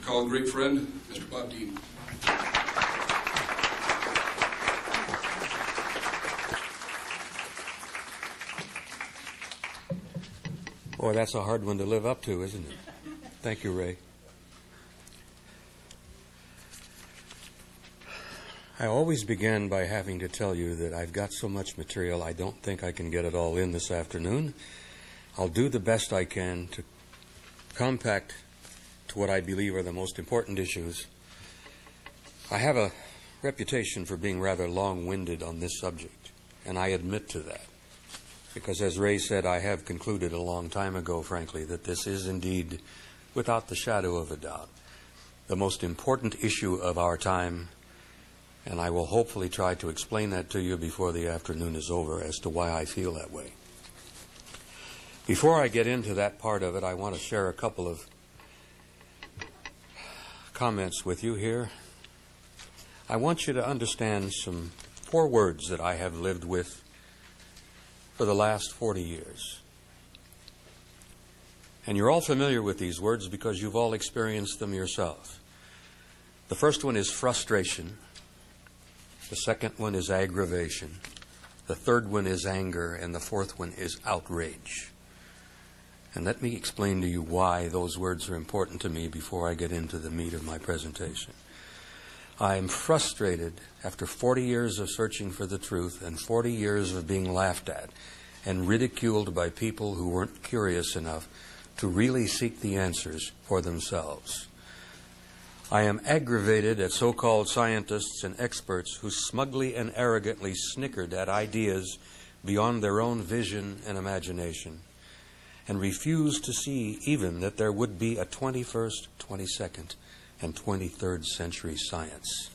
call a great friend, Mr. Bob Dean. Boy, that's a hard one to live up to, isn't it? Thank you, Ray. I always begin by having to tell you that I've got so much material I don't think I can get it all in this afternoon. I'll do the best I can to compact to what I believe are the most important issues. I have a reputation for being rather long-winded on this subject, and I admit to that. Because as Ray said, I have concluded a long time ago, frankly, that this is indeed, without the shadow of a doubt, the most important issue of our time, and I will hopefully try to explain that to you before the afternoon is over as to why I feel that way. Before I get into that part of it, I want to share a couple of comments with you here. I want you to understand some 4 words that I have lived with for the last 40 years. And you're all familiar with these words because you've all experienced them yourself. The first one is frustration. The second one is aggravation. The third one is anger. And the fourth one is outrage. And let me explain to you why those words are important to me before I get into the meat of my presentation. I am frustrated after 40 years of searching for the truth and 40 years of being laughed at and ridiculed by people who weren't curious enough to really seek the answers for themselves. I am aggravated at so-called scientists and experts who smugly and arrogantly snickered at ideas beyond their own vision and imagination and refused to see even that there would be a 21st, 22nd, and 23rd century science.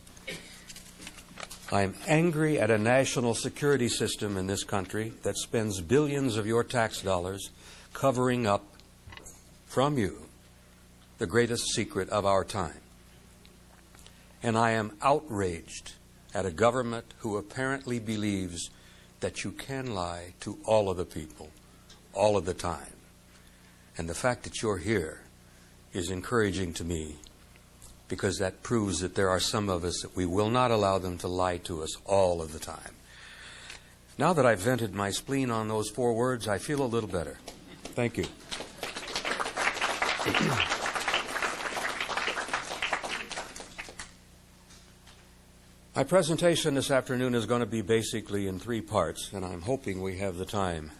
I am angry at a national security system in this country that spends billions of your tax dollars covering up from you the greatest secret of our time. And I am outraged at a government who apparently believes that you can lie to all of the people, all of the time. And the fact that you're here is encouraging to me, because that proves that there are some of us that we will not allow them to lie to us all of the time. Now that I've vented my spleen on those 4 words, I feel a little better. Thank you. My presentation this afternoon is going to be basically in 3 parts, and I'm hoping we have the time.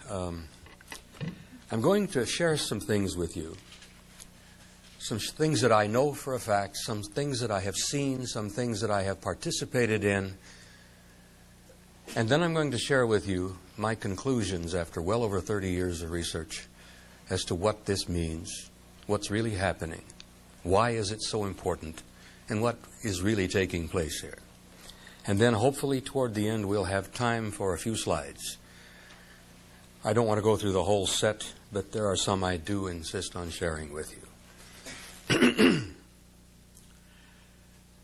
I'm going to share some things with you. Some things that I know for a fact, some things that I have seen, some things that I have participated in. And then I'm going to share with you my conclusions after well over 30 years of research as to what this means, what's really happening, why is it so important, and what is really taking place here. And then hopefully toward the end we'll have time for a few slides. I don't want to go through the whole set, but there are some I do insist on sharing with you.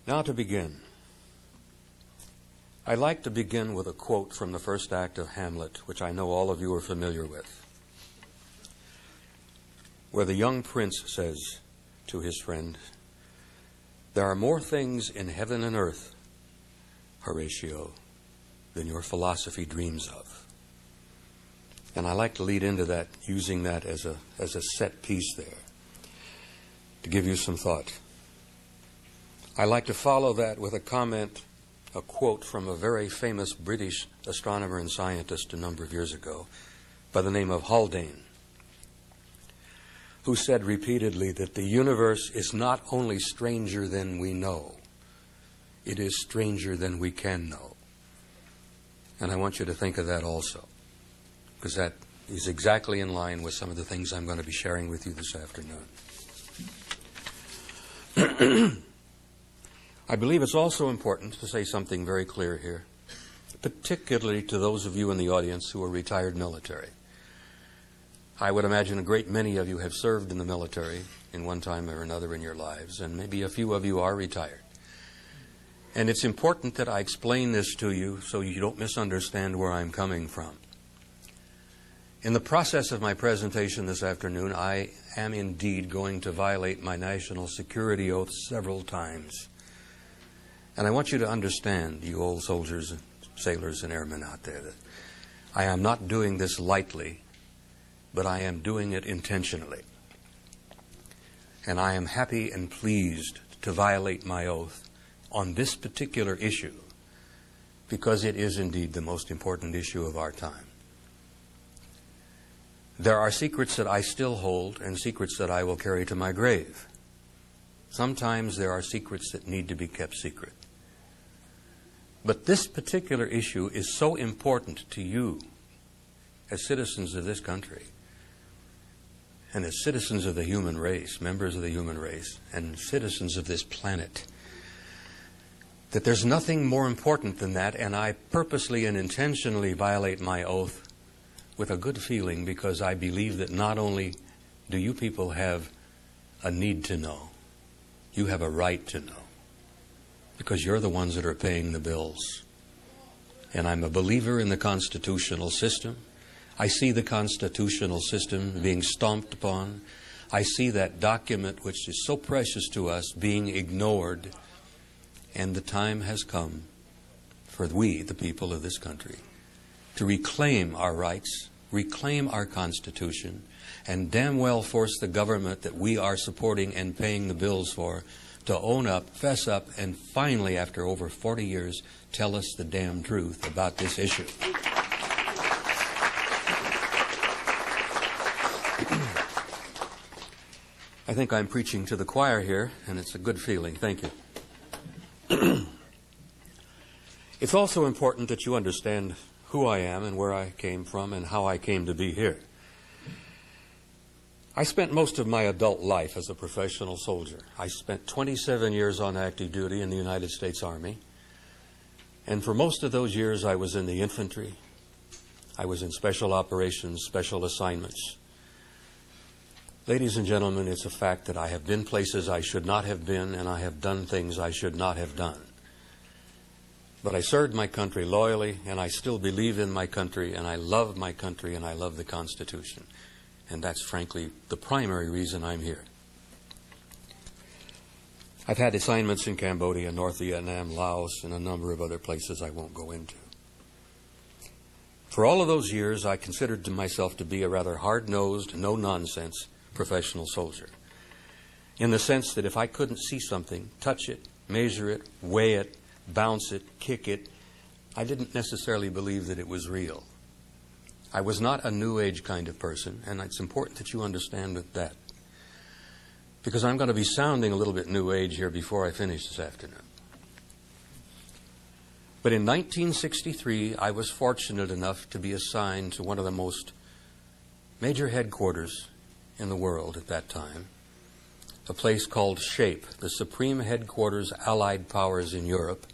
Now to begin, I'd like to begin with a quote from the first act of Hamlet, which I know all of you are familiar with, where the young prince says to his friend, "There are more things in heaven and earth, Horatio, than your philosophy dreams of." And I like to lead into that using that as a set piece there, to give you some thought. I like to follow that with a comment, a quote from a very famous British astronomer and scientist a number of years ago by the name of Haldane, who said repeatedly that the universe is not only stranger than we know, it is stranger than we can know. And I want you to think of that also, because that is exactly in line with some of the things I'm going to be sharing with you this afternoon. I believe it's also important to say something very clear here, particularly to those of you in the audience who are retired military. I would imagine a great many of you have served in the military in one time or another in your lives, and maybe a few of you are retired. And it's important that I explain this to you so you don't misunderstand where I'm coming from. In the process of my presentation this afternoon, I am indeed going to violate my national security oath several times. And I want you to understand, you old soldiers, sailors, and airmen out there, that I am not doing this lightly, but I am doing it intentionally. And I am happy and pleased to violate my oath on this particular issue, because it is indeed the most important issue of our time. There are secrets that I still hold and secrets that I will carry to my grave. Sometimes there are secrets that need to be kept secret. But this particular issue is so important to you as citizens of this country and as citizens of the human race, members of the human race, and citizens of this planet, that there's nothing more important than that, and I purposely and intentionally violate my oath with a good feeling, because I believe that not only do you people have a need to know, you have a right to know, because you're the ones that are paying the bills. And I'm a believer in the constitutional system. I see the constitutional system being stomped upon. I see that document, which is so precious to us, being ignored. And the time has come for we, the people of this country, to reclaim our rights, reclaim our Constitution, and damn well force the government that we are supporting and paying the bills for to own up, fess up, and finally, after over 40 years, tell us the damn truth about this issue. I think I'm preaching to the choir here, and it's a good feeling. Thank you. It's also important that you understand who I am and where I came from and how I came to be here. I spent most of my adult life as a professional soldier. I spent 27 years on active duty in the United States Army. And for most of those years, I was in the infantry. I was in special operations, special assignments. Ladies and gentlemen, it's a fact that I have been places I should not have been, and I have done things I should not have done. But I served my country loyally, and I still believe in my country, and I love my country, and I love the Constitution. And that's, frankly, the primary reason I'm here. I've had assignments in Cambodia, North Vietnam, Laos, and a number of other places I won't go into. For all of those years, I considered myself to be a rather hard-nosed, no-nonsense professional soldier, in the sense that if I couldn't see something, touch it, measure it, weigh it, bounce it, kick it, I didn't necessarily believe that it was real. I was not a New Age kind of person, and it's important that you understand that, because I'm going to be sounding a little bit New Age here before I finish this afternoon. But in 1963, I was fortunate enough to be assigned to one of the most major headquarters in the world at that time, a place called SHAPE, the Supreme Headquarters Allied Powers in Europe,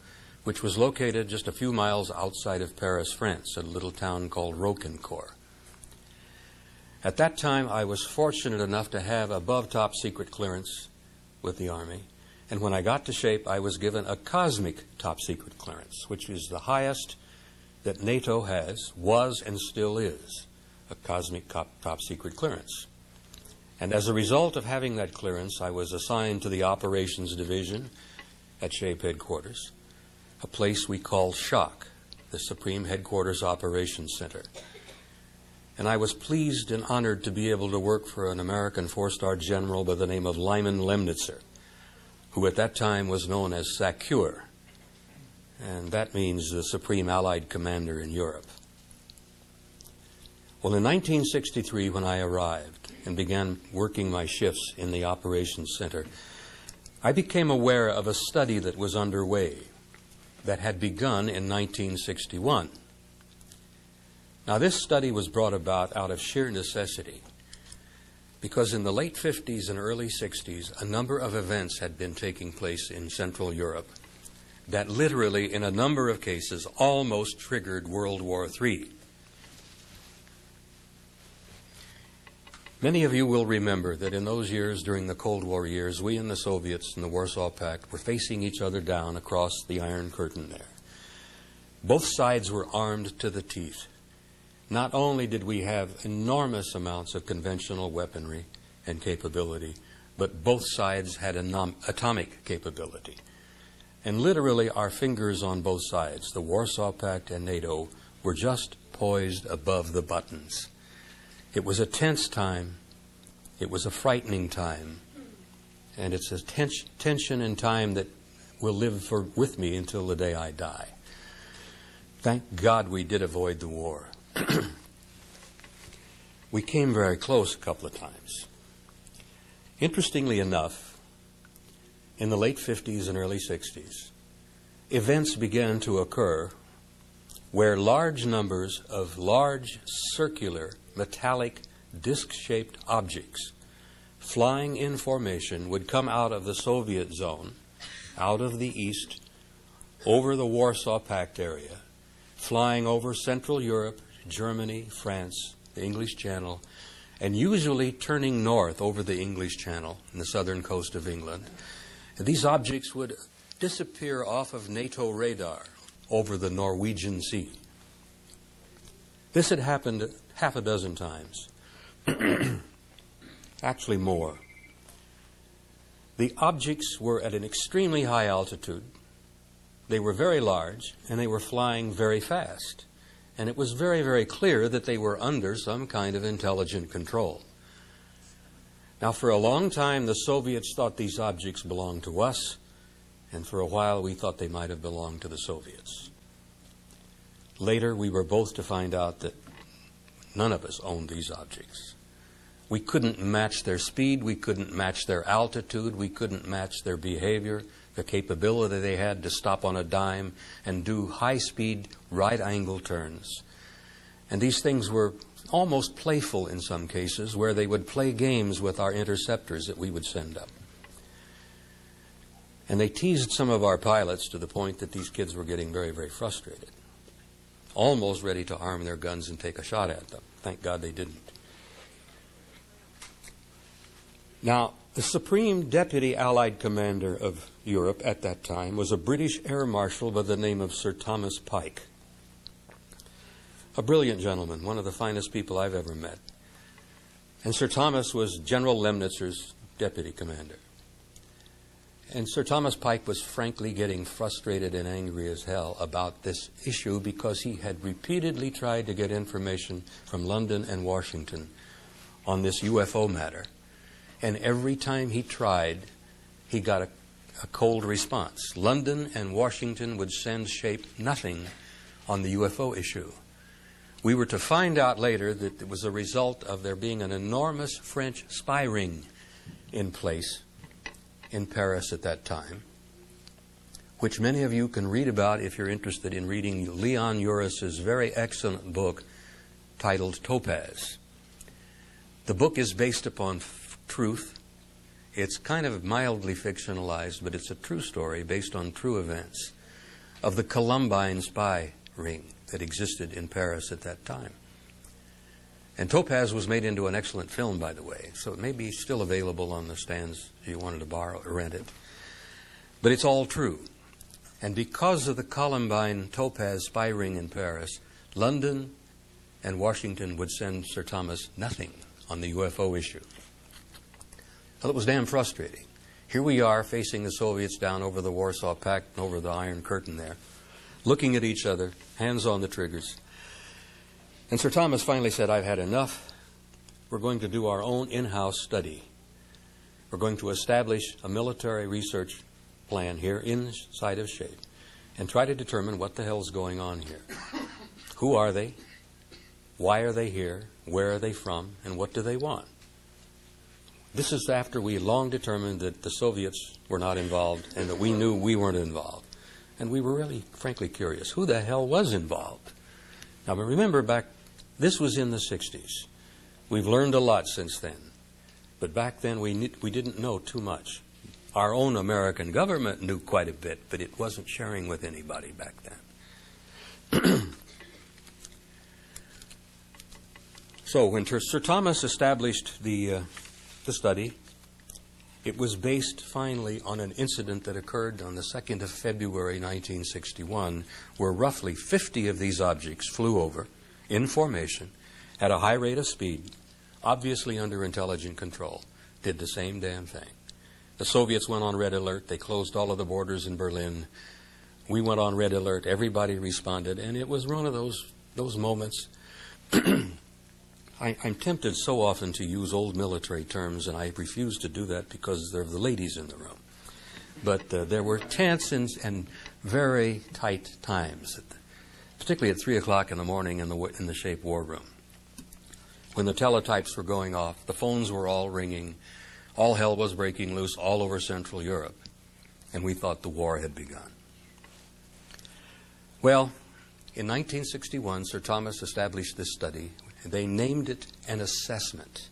which was located just a few miles outside of Paris, France, at a little town called Roquencourt. At that time, I was fortunate enough to have above top secret clearance with the Army, and when I got to SHAPE, I was given a cosmic top secret clearance, which is the highest that NATO has, was and still is, a cosmic top secret clearance. And as a result of having that clearance, I was assigned to the Operations Division at SHAPE headquarters, a place we call SHOC, the Supreme Headquarters Operations Center. And I was pleased and honored to be able to work for an American four-star general by the name of Lyman Lemnitzer, who at that time was known as SACEUR, and that means the Supreme Allied Commander in Europe. Well, in 1963, when I arrived and began working my shifts in the Operations Center, I became aware of a study that was underway that had begun in 1961. Now, this study was brought about out of sheer necessity, because in the late 50s and early 60s, a number of events had been taking place in Central Europe that literally, in a number of cases, almost triggered World War III. Many of you will remember that in those years, during the Cold War years, we and the Soviets and the Warsaw Pact were facing each other down across the Iron Curtain there. Both sides were armed to the teeth. not only did we have enormous amounts of conventional weaponry and capability, but both sides had atomic capability. And literally our fingers on both sides, the Warsaw Pact and NATO, were just poised above the buttons. It was a tense time. It was a frightening time. And it's a tension in time that will live with me until the day I die. Thank God we did avoid the war. We came very close a couple of times. Interestingly enough, in the late 50s and early 60s, events began to occur where large numbers of large circular metallic disc-shaped objects flying in formation would come out of the Soviet zone, out of the east, over the Warsaw Pact area, flying over Central Europe, Germany, France, the English Channel, and usually turning north over the English Channel and the southern coast of England. And these objects would disappear off of NATO radar over the Norwegian Sea. This had happened half a dozen times. Actually more. The objects were at an extremely high altitude. They were very large, and they were flying very fast. And it was very, very clear that they were under some kind of intelligent control. Now, for a long time, the Soviets thought these objects belonged to us, and for a while we thought they might have belonged to the Soviets. Later, we were both to find out that none of us owned these objects. We couldn't match their speed, we couldn't match their altitude, we couldn't match their behavior, the capability they had to stop on a dime and do high-speed, right-angle turns. And these things were almost playful in some cases, where they would play games with our interceptors that we would send up. And they teased some of our pilots to the point that these kids were getting very, very frustrated, almost ready to arm their guns and take a shot at them. Thank God they didn't. Now, the Supreme Deputy Allied Commander of Europe at that time was a British Air Marshal by the name of Sir Thomas Pike. A brilliant gentleman, one of the finest people I've ever met. And Sir Thomas was General Lemnitzer's deputy commander. And Sir Thomas Pike was frankly getting frustrated and angry as hell about this issue because he had repeatedly tried to get information from London and Washington on this UFO matter. And every time he tried, he got a cold response. London and Washington would send shape nothing on the UFO issue. We were to find out later that it was a result of there being an enormous French spy ring in place in Paris at that time, which many of you can read about if you're interested in reading Leon Uris's very excellent book titled Topaz. The book is based upon truth. It's kind of mildly fictionalized, but it's a true story based on true events of the Columbine spy ring that existed in Paris at that time. And Topaz was made into an excellent film, by the way, so it may be still available on the stands if you wanted to borrow or rent it. But it's all true. And because of the Columbine Topaz spy ring in Paris, London and Washington would send Sir Thomas nothing on the UFO issue. Well, it was damn frustrating. Here we are facing the Soviets down over the Warsaw Pact and over the Iron Curtain there, looking at each other, hands on the triggers. And Sir Thomas finally said, I've had enough. We're going to do our own in-house study. We're going to establish a military research plan here inside of SHAPE and try to determine what the hell's going on here. Who are they? Why are they here? Where are they from? And what do they want? This is after we long determined that the Soviets were not involved and that we knew we weren't involved. And we were really, frankly, curious. Who the hell was involved? Now, but remember back, this was in the 60s. We've learned a lot since then. But back then, we didn't know too much. Our own American government knew quite a bit, but it wasn't sharing with anybody back then. So when Sir Thomas established the study, it was based finally on an incident that occurred on the 2nd of February 1961, where roughly 50 of these objects flew over in formation, at a high rate of speed, obviously under intelligent control, did the same damn thing. The Soviets went on red alert. They closed all of the borders in Berlin. We went on red alert. Everybody responded, and it was one of those moments. I'm tempted so often to use old military terms, and I refuse to do that because there are the ladies in the room. But there were tense and very tight times, particularly at 3 o'clock in the morning in the Shape War Room. When the teletypes were going off, the phones were all ringing, all hell was breaking loose all over Central Europe, and we thought the war had begun. Well, in 1961, Sir Thomas established this study. They named it an assessment.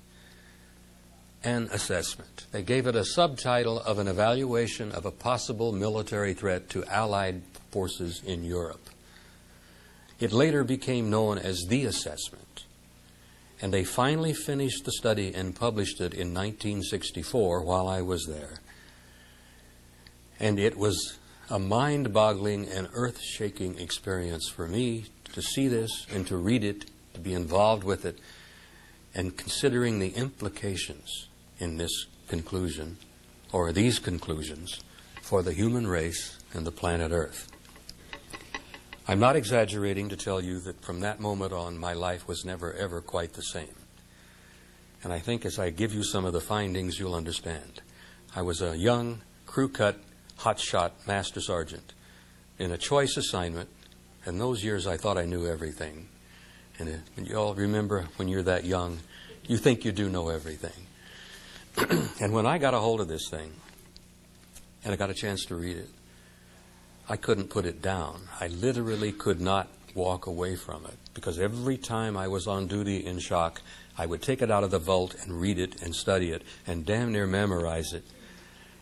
An assessment. They gave it a subtitle of an evaluation of a possible military threat to Allied forces in Europe. It later became known as the assessment. And they finally finished the study and published it in 1964 while I was there. And it was a mind-boggling and earth-shaking experience for me to see this and to read it, to be involved with it, and considering the implications in this conclusion, or these conclusions, for the human race and the planet Earth. I'm not exaggerating to tell you that from that moment on, my life was never, ever quite the same. And I think as I give you some of the findings, you'll understand. I was a young, crew-cut, hotshot master sergeant in a choice assignment. In those years, I thought I knew everything. And you all remember when you're that young, you think you do know everything. And when I got a hold of this thing, and I got a chance to read it, I couldn't put it down. I literally could not walk away from it, because every time I was on duty in shock, I would take it out of the vault and read it and study it and damn near memorize it.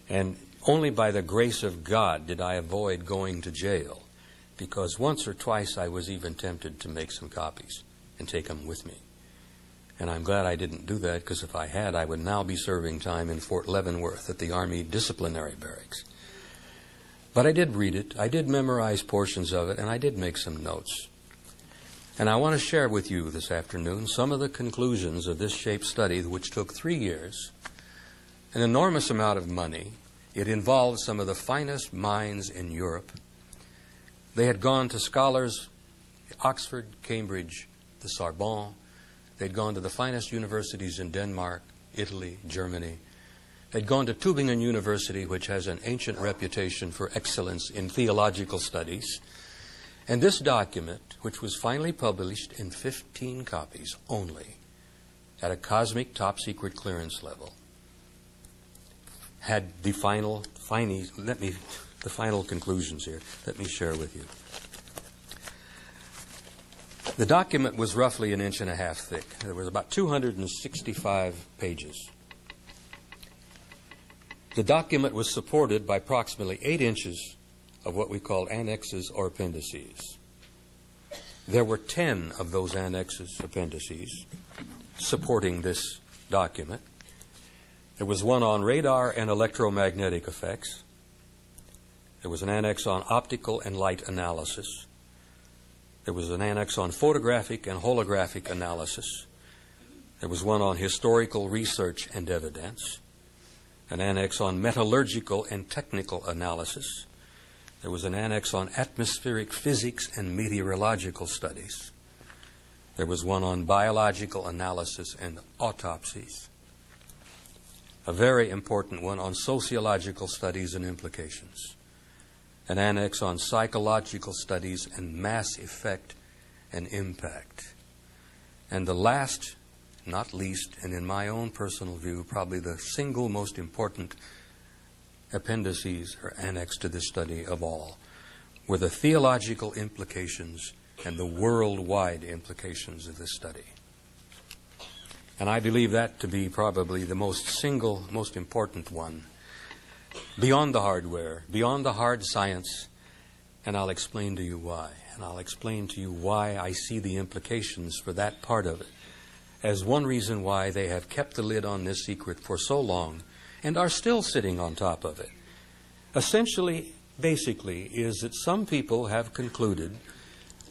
And only by the grace of God did I avoid going to jail, because once or twice I was even tempted to make some copies and take them with me. And I'm glad I didn't do that, because if I had, I would now be serving time in Fort Leavenworth at the Army Disciplinary Barracks. But I did read it, I did memorize portions of it, and I did make some notes. And I want to share with you this afternoon some of the conclusions of this SHAPE study, which took 3 years, an enormous amount of money. It involved some of the finest minds in Europe. They had gone to scholars, Oxford, Cambridge, the Sorbonne. They'd gone to the finest universities in Denmark, Italy, Germany. They'd gone to Tübingen University, which has an ancient reputation for excellence in theological studies. And this document, which was finally published in 15 copies only, at a cosmic top-secret clearance level, had the final conclusions here. Let me share with you. The document was roughly 1.5 inches thick. There was about 265 pages. The document was supported by approximately 8 inches of what we call annexes or appendices. There were 10 of those annexes, appendices, supporting this document. There was one on radar and electromagnetic effects. There was an annex on optical and light analysis. There was an annex on photographic and holographic analysis. There was one on historical research and evidence. An annex on metallurgical and technical analysis. There was an annex on atmospheric physics and meteorological studies. There was one on biological analysis and autopsies. A very important one on sociological studies and implications. An annex on psychological studies and mass effect and impact. And the last, not least, and in my own personal view, probably the single most important appendices or annex to this study of all, were the theological implications and the worldwide implications of this study. And I believe that to be probably the most important one, beyond the hardware, beyond the hard science, and I'll explain to you why. And I'll explain to you why I see the implications for that part of it as one reason why they have kept the lid on this secret for so long and are still sitting on top of it. Essentially, basically, is that some people have concluded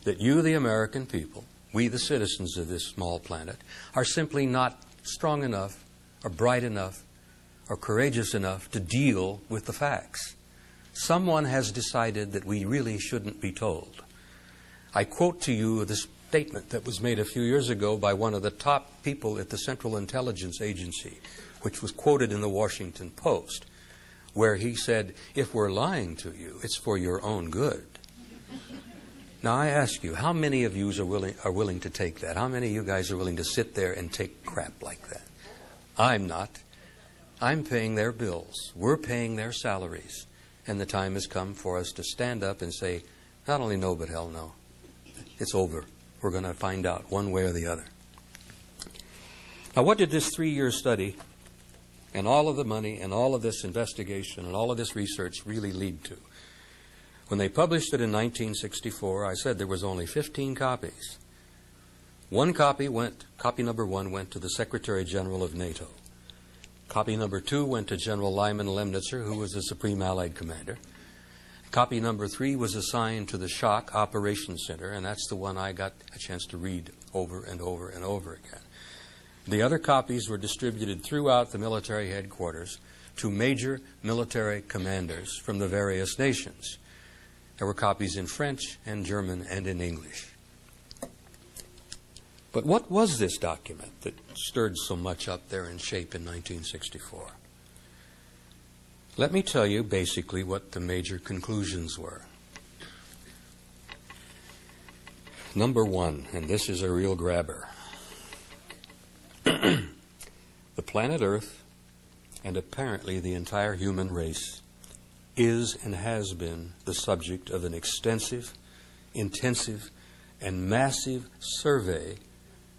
that you, the American people, we the citizens of this small planet, are simply not strong enough or bright enough or courageous enough to deal with the facts. Someone has decided that we really shouldn't be told. I quote to you this statement that was made a few years ago by one of the top people at the Central Intelligence Agency, which was quoted in the Washington Post, where he said, "If we're lying to you, it's for your own good." Now I ask you, how many of you are willing to take that? How many of you guys are willing to sit there and take crap like that? I'm not. I'm paying their bills. We're paying their salaries. And the time has come for us to stand up and say, not only no, but hell no. It's over. We're going to find out one way or the other. Now, what did this 3-year study and all of the money and all of this investigation and all of this research really lead to? When they published it in 1964, I said there was only 15 copies. Copy number 1 went to the Secretary General of NATO. Copy number 2 went to General Lyman Lemnitzer, who was the Supreme Allied Commander. Copy number 3 was assigned to the Shock Operations Center, and that's the one I got a chance to read over and over and over again. The other copies were distributed throughout the military headquarters to major military commanders from the various nations. There were copies in French and German and in English. But what was this document that stirred so much up there in shape in 1964? Let me tell you basically what the major conclusions were. Number 1, and this is a real grabber. The planet Earth, and apparently the entire human race, is and has been the subject of an extensive, intensive, and massive survey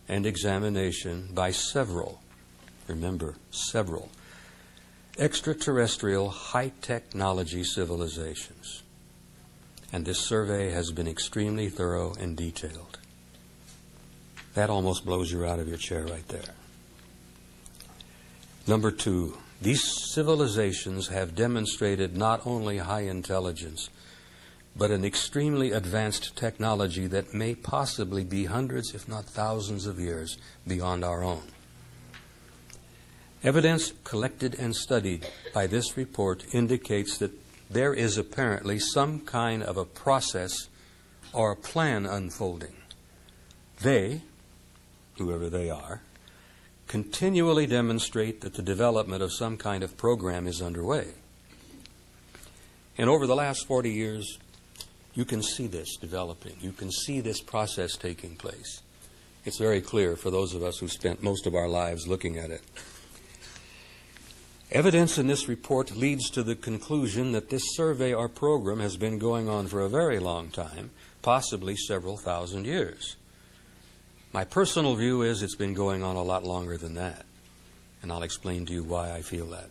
and examination by several, remember, several, extraterrestrial high-technology civilizations. And this survey has been extremely thorough and detailed. That almost blows you out of your chair right there. Number 2, these civilizations have demonstrated not only high intelligence, but an extremely advanced technology that may possibly be hundreds, if not thousands of years beyond our own. Evidence collected and studied by this report indicates that there is apparently some kind of a process or a plan unfolding. They, whoever they are, continually demonstrate that the development of some kind of program is underway. And over the last 40 years, you can see this developing. You can see this process taking place. It's very clear for those of us who spent most of our lives looking at it. Evidence in this report leads to the conclusion that this survey or program has been going on for a very long time, possibly several thousand years. My personal view is it's been going on a lot longer than that, and I'll explain to you why I feel that.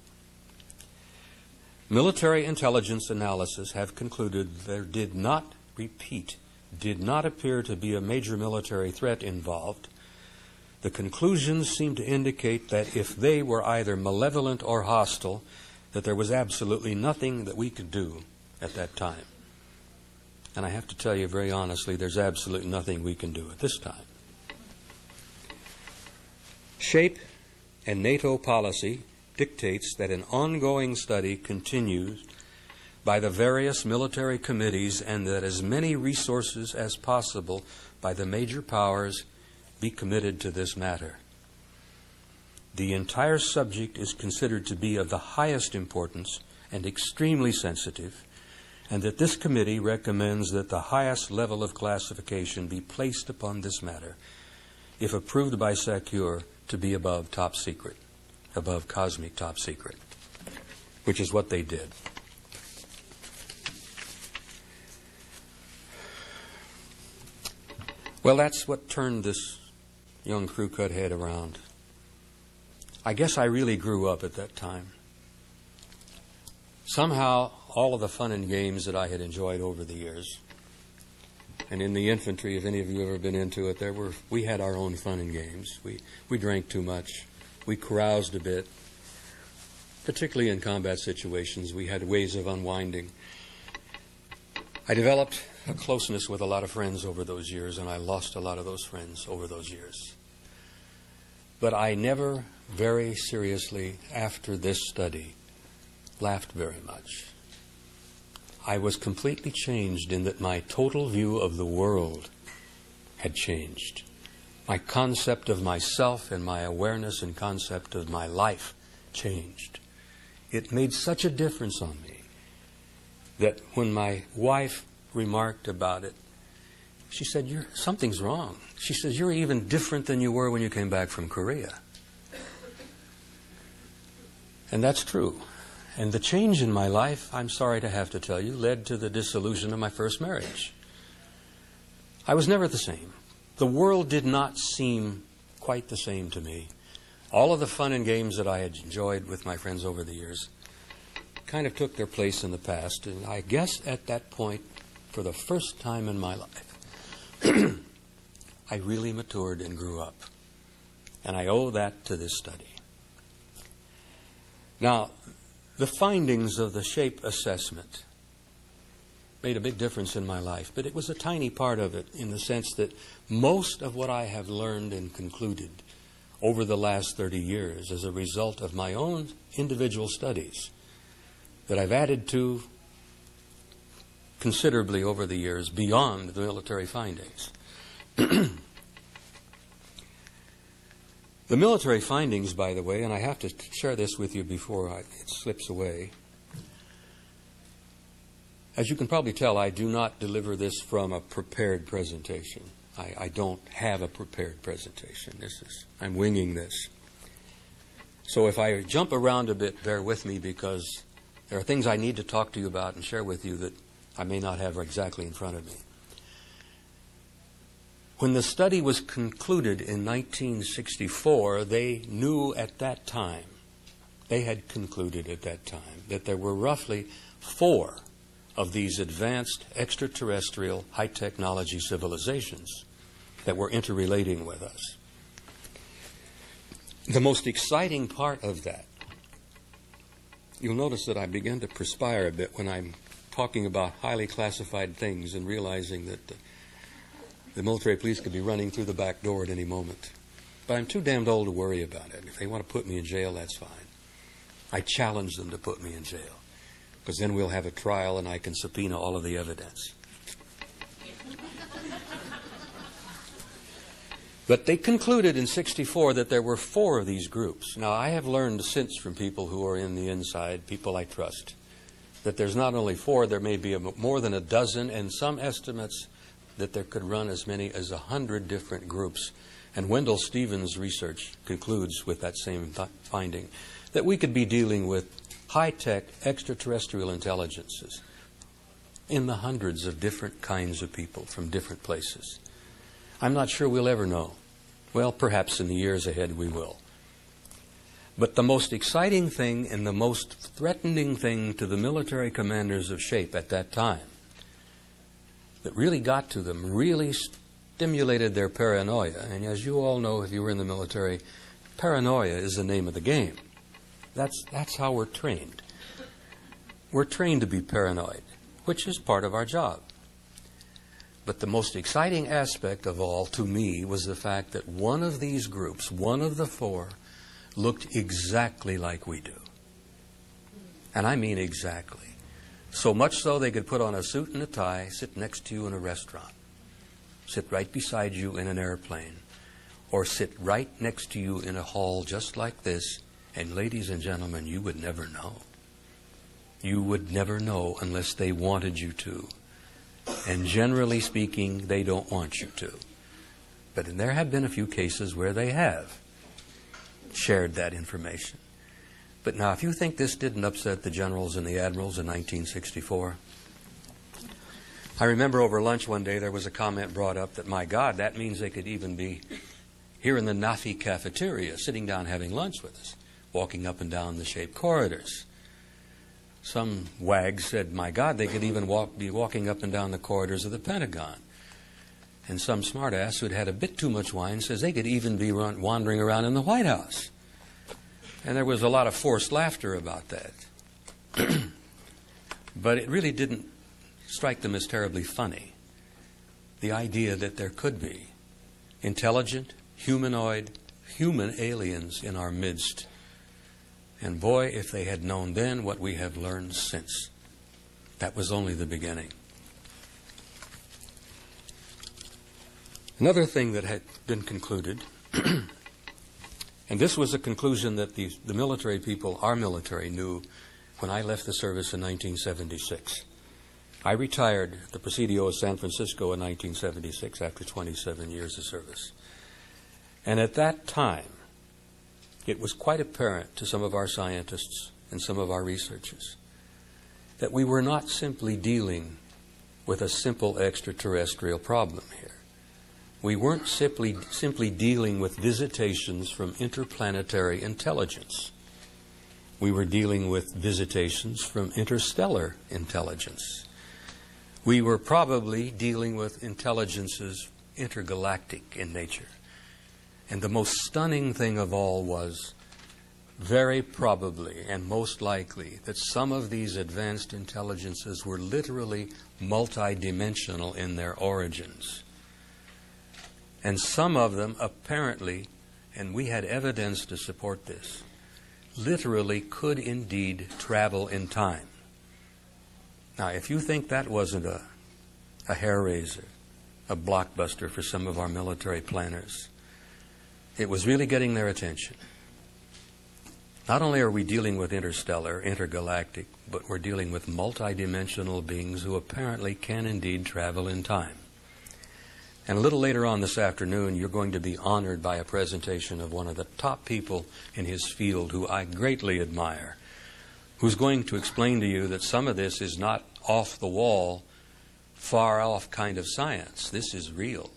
Military intelligence analysis have concluded there did not appear to be a major military threat involved. The conclusions seem to indicate that if they were either malevolent or hostile, that there was absolutely nothing that we could do at that time. And I have to tell you very honestly, there's absolutely nothing we can do at this time. Shape and NATO policy dictates that an ongoing study continues by the various military committees and that as many resources as possible by the major powers be committed to this matter. The entire subject is considered to be of the highest importance and extremely sensitive, and that this committee recommends that the highest level of classification be placed upon this matter, if approved by SECURE, to be above top secret, above cosmic top secret, which is what they did. Well, that's what turned this young crew cut head around. I guess I really grew up at that time. Somehow, all of the fun and games that I had enjoyed over the years, and in the infantry, if any of you have ever been into it, we had our own fun and games. We drank too much. We caroused a bit. Particularly in combat situations, we had ways of unwinding. I developed a closeness with a lot of friends over those years, and I lost a lot of those friends over those years. But I never, very seriously, after this study, laughed very much. I was completely changed in that my total view of the world had changed. My concept of myself and my awareness and concept of my life changed. It made such a difference on me that when my wife remarked about it, she said, something's wrong. She says, you're even different than you were when you came back from Korea. And that's true. And the change in my life, I'm sorry to have to tell you, led to the dissolution of my first marriage. I was never the same. The world did not seem quite the same to me. All of the fun and games that I had enjoyed with my friends over the years kind of took their place in the past. And I guess at that point, for the first time in my life, I really matured and grew up. And I owe that to this study. Now, the findings of the SHAPE assessment made a big difference in my life, but it was a tiny part of it in the sense that most of what I have learned and concluded over the last 30 years as a result of my own individual studies that I've added to considerably over the years beyond the military findings. The military findings, by the way, and I have to share this with you before it slips away. As you can probably tell, I do not deliver this from a prepared presentation. I don't have a prepared presentation. I'm winging this. So if I jump around a bit, bear with me, because there are things I need to talk to you about and share with you that I may not have exactly in front of me. When the study was concluded in 1964, they knew at that time, they had concluded at that time, that there were roughly 4 of these advanced extraterrestrial high-technology civilizations that were interrelating with us. The most exciting part of that, you'll notice that I begin to perspire a bit when I'm talking about highly classified things and realizing that the military police could be running through the back door at any moment. But I'm too damned old to worry about it. If they want to put me in jail, that's fine. I challenge them to put me in jail, because then we'll have a trial and I can subpoena all of the evidence. But they concluded in '64 that there were 4 of these groups. Now, I have learned since from people who are in the inside, people I trust, that there's not only 4, there may be more than a dozen, and some estimates that there could run as many as 100 different groups. And Wendell Stevens' research concludes with that same finding, that we could be dealing with high-tech extraterrestrial intelligences in the hundreds of different kinds of people from different places. I'm not sure we'll ever know. Well, perhaps in the years ahead we will. But the most exciting thing and the most threatening thing to the military commanders of SHAPE at that time that really got to them, really stimulated their paranoia. And as you all know, if you were in the military, paranoia is the name of the game. That's how we're trained. We're trained to be paranoid, which is part of our job. But the most exciting aspect of all, to me, was the fact that one of these groups, one of the 4, looked exactly like we do. And I mean exactly. So much so they could put on a suit and a tie, sit next to you in a restaurant, sit right beside you in an airplane, or sit right next to you in a hall just like this, and ladies and gentlemen, you would never know. You would never know unless they wanted you to. And generally speaking, they don't want you to. But there have been a few cases where they have shared that information. But now, if you think this didn't upset the generals and the admirals in 1964, I remember over lunch one day there was a comment brought up that, my God, that means they could even be here in the NAFI cafeteria, sitting down having lunch with us, walking up and down the SHAPE corridors. Some wag said, my God, they could even be walking up and down the corridors of the Pentagon. And some smartass who'd had a bit too much wine says they could even be wandering around in the White House. And there was a lot of forced laughter about that. But it really didn't strike them as terribly funny. The idea that there could be intelligent, humanoid, human aliens in our midst. And boy, if they had known then what we have learned since. That was only the beginning. Another thing that had been concluded, and this was a conclusion that the military people, our military, knew when I left the service in 1976. I retired at the Presidio of San Francisco in 1976 after 27 years of service. And at that time, it was quite apparent to some of our scientists and some of our researchers that we were not simply dealing with a simple extraterrestrial problem here. We weren't simply dealing with visitations from interplanetary intelligence. We were dealing with visitations from interstellar intelligence. We were probably dealing with intelligences intergalactic in nature. And the most stunning thing of all was very probably and most likely that some of these advanced intelligences were literally multidimensional in their origins. And some of them apparently, and we had evidence to support this, literally could indeed travel in time. Now, if you think that wasn't a hair-raiser, a blockbuster for some of our military planners, it was really getting their attention. Not only are we dealing with interstellar, intergalactic, but we're dealing with multidimensional beings who apparently can indeed travel in time. And a little later on this afternoon, you're going to be honored by a presentation of one of the top people in his field who I greatly admire, who's going to explain to you that some of this is not off-the-wall, far-off kind of science. This is real.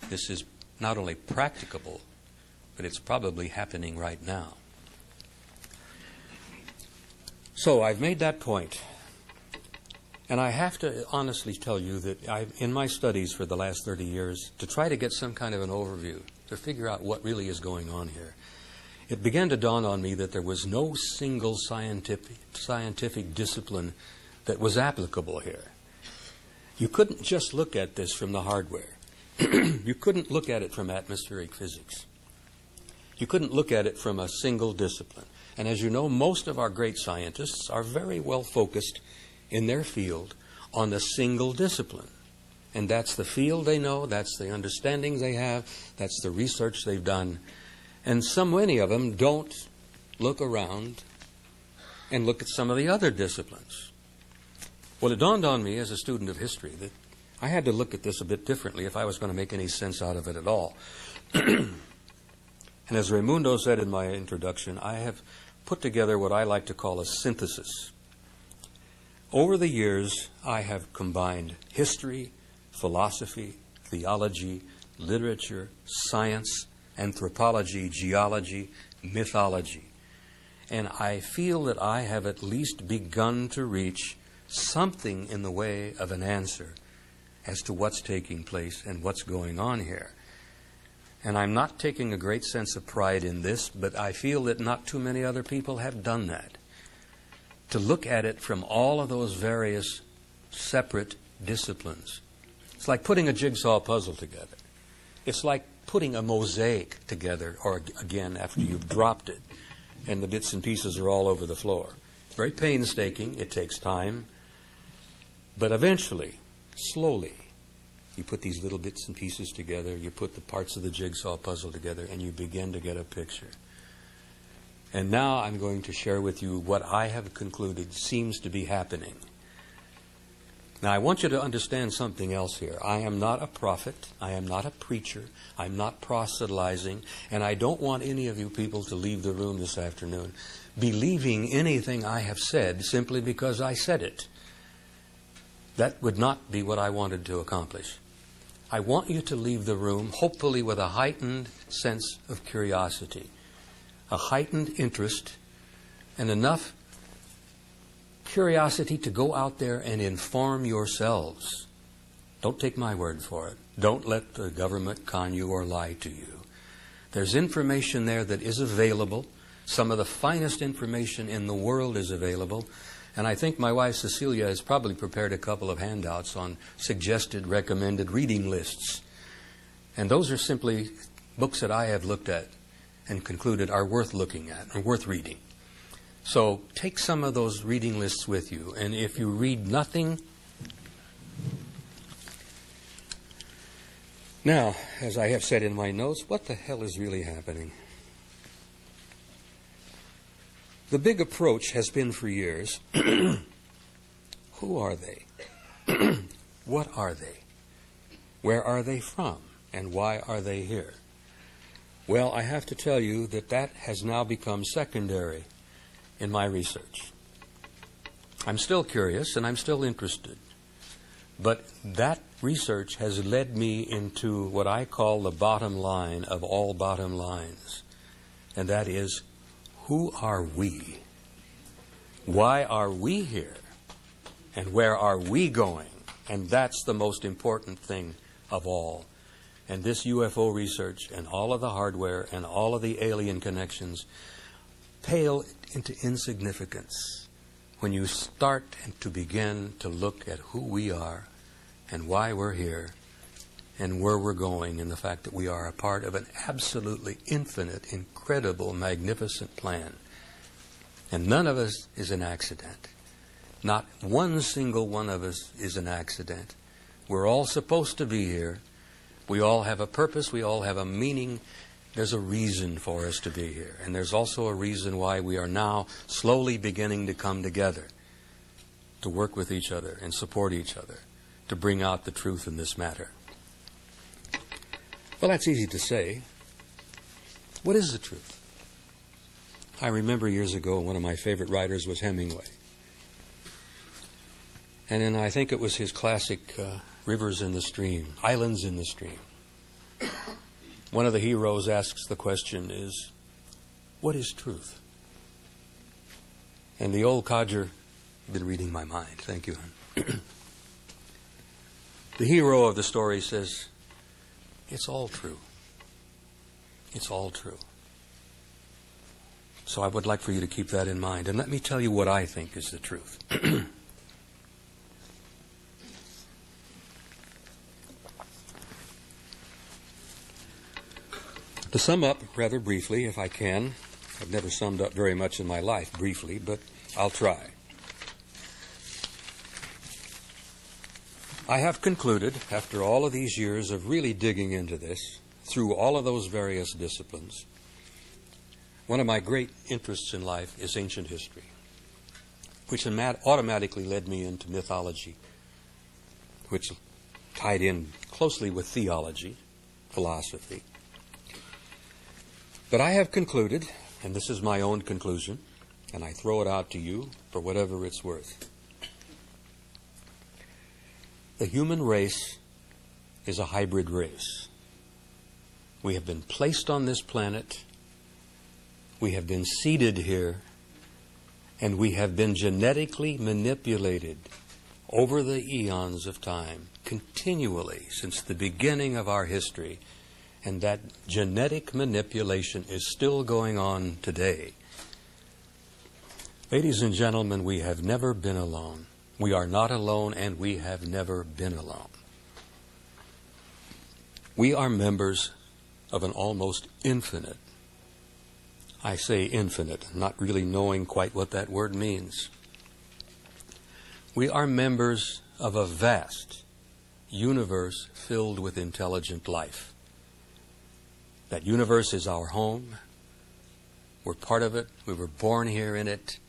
This is not only practicable, but it's probably happening right now. So I've made that point. And I have to honestly tell you that in my studies for the last 30 years, to try to get some kind of an overview, to figure out what really is going on here, it began to dawn on me that there was no single scientific discipline that was applicable here. You couldn't just look at this from the hardware. You couldn't look at it from atmospheric physics. You couldn't look at it from a single discipline. And as you know, most of our great scientists are very well focused in their field on a single discipline. And that's the field they know, that's the understanding they have, that's the research they've done. And so many of them don't look around and look at some of the other disciplines. Well, it dawned on me as a student of history that I had to look at this a bit differently if I was going to make any sense out of it at all. And as Raimundo said in my introduction, I have put together what I like to call a synthesis. Over the years, I have combined history, philosophy, theology, literature, science, anthropology, geology, mythology. And I feel that I have at least begun to reach something in the way of an answer as to what's taking place and what's going on here. And I'm not taking a great sense of pride in this, but I feel that not too many other people have done that. To look at it from all of those various separate disciplines. It's like putting a jigsaw puzzle together. It's like putting a mosaic together, or again, after you've dropped it, and the bits and pieces are all over the floor. It's very painstaking. It takes time. But eventually, slowly, you put these little bits and pieces together, you put the parts of the jigsaw puzzle together, and you begin to get a picture. And now I'm going to share with you what I have concluded seems to be happening. Now, I want you to understand something else here. I am not a prophet. I am not a preacher. I'm not proselytizing. And I don't want any of you people to leave the room this afternoon believing anything I have said simply because I said it. That would not be what I wanted to accomplish. I want you to leave the room, hopefully with a heightened sense of curiosity, a heightened interest, and enough curiosity to go out there and inform yourselves. Don't take my word for it. Don't let the government con you or lie to you. There's information there that is available. Some of the finest information in the world is available. And I think my wife Cecilia has probably prepared a couple of handouts on suggested recommended reading lists. And those are simply books that I have looked at and concluded are worth looking at or worth reading. So take some of those reading lists with you. And if you read nothing, now, as I have said in my notes, what the hell is really happening? The big approach has been for years, who are they? What are they? Where are they from? And why are they here? Well, I have to tell you that that has now become secondary in my research. I'm still curious and I'm still interested. But that research has led me into what I call the bottom line of all bottom lines. And that is, who are we? Why are we here? And where are we going? And that's the most important thing of all. And this UFO research and all of the hardware and all of the alien connections pale into insignificance when you start to begin to look at who we are and why we're here and where we're going, and the fact that we are a part of an absolutely infinite, incredible, magnificent plan. And none of us is an accident. Not one single one of us is an accident. We're all supposed to be here. We all have a purpose. We all have a meaning. There's a reason for us to be here. And there's also a reason why we are now slowly beginning to come together, to work with each other and support each other, to bring out the truth in this matter. Well, that's easy to say. What is the truth? I remember years ago, one of my favorite writers was Hemingway. And then I think it was his classic Rivers in the Stream, Islands in the Stream. One of the heroes asks the question is, what is truth? And the old codger, you've been reading my mind, thank you, hon. The hero of the story says, it's all true. It's all true. So I would like for you to keep that in mind. And let me tell you what I think is the truth. To sum up rather briefly, if I can, I've never summed up very much in my life briefly, but I'll try. I have concluded, after all of these years of really digging into this, through all of those various disciplines, one of my great interests in life is ancient history, which automatically led me into mythology, which tied in closely with theology, philosophy. But I have concluded, and this is my own conclusion, and I throw it out to you for whatever it's worth. The human race is a hybrid race. We have been placed on this planet, we have been seeded here, and we have been genetically manipulated over the eons of time, continually, since the beginning of our history. And that genetic manipulation is still going on today. Ladies and gentlemen, we have never been alone. We are not alone, and we have never been alone. We are members of an almost infinite, I say infinite, not really knowing quite what that word means. We are members of a vast universe filled with intelligent life. That universe is our home. We're part of it. We were born here in it.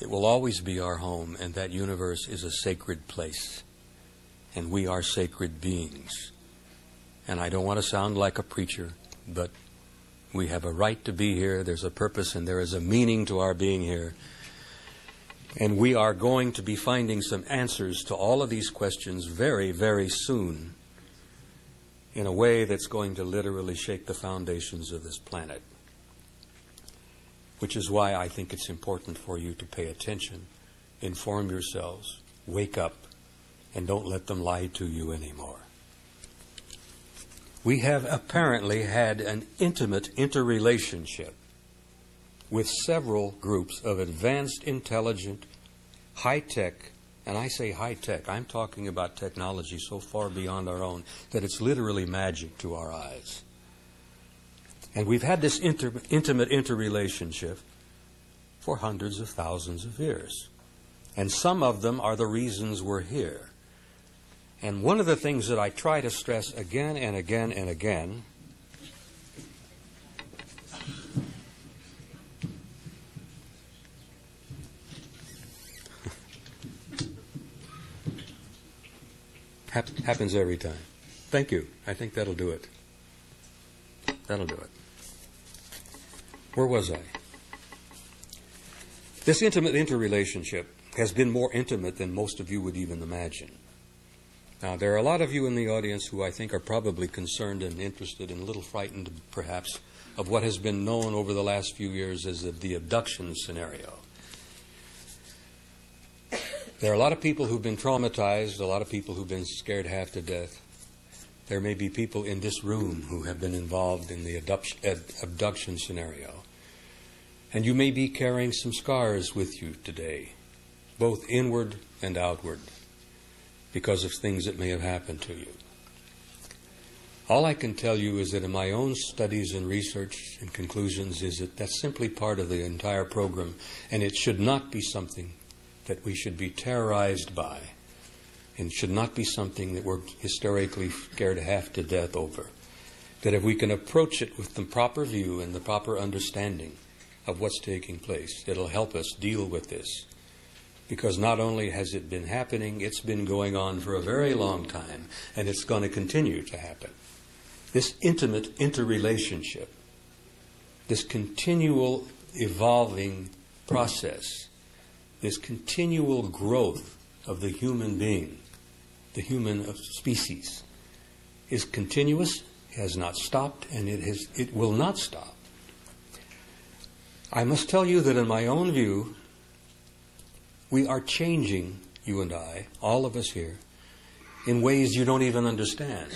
It will always be our home, and that universe is a sacred place. And we are sacred beings. And I don't want to sound like a preacher, but we have a right to be here. There's a purpose and there is a meaning to our being here. And we are going to be finding some answers to all of these questions very, very soon, in a way that's going to literally shake the foundations of this planet. Which is why I think it's important for you to pay attention, inform yourselves, wake up, and don't let them lie to you anymore. We have apparently had an intimate interrelationship with several groups of advanced, intelligent, high-tech, and I say high-tech, I'm talking about technology so far beyond our own that it's literally magic to our eyes. And we've had this intimate interrelationship for hundreds of thousands of years. And some of them are the reasons we're here. And one of the things that I try to stress again and again and again happens every time. Thank you. I think that'll do it. That'll do it. Where was I? This intimate interrelationship has been more intimate than most of you would even imagine. Now, there are a lot of you in the audience who I think are probably concerned and interested and a little frightened, perhaps, of what has been known over the last few years as the abduction scenario. There are a lot of people who've been traumatized, a lot of people who've been scared half to death. There may be people in this room who have been involved in the abduction scenario. And you may be carrying some scars with you today, both inward and outward, because of things that may have happened to you. All I can tell you is that in my own studies and research and conclusions is that that's simply part of the entire program, and it should not be something that we should be terrorized by, and should not be something that we're hysterically scared half to death over. That if we can approach it with the proper view and the proper understanding of what's taking place, it'll help us deal with this. Because not only has it been happening, it's been going on for a very long time, and it's going to continue to happen. This intimate interrelationship, this continual evolving process, this continual growth of the human being, the human species, is continuous, has not stopped, and it will not stop. I must tell you that in my own view, we are changing, you and I, all of us here, in ways you don't even understand.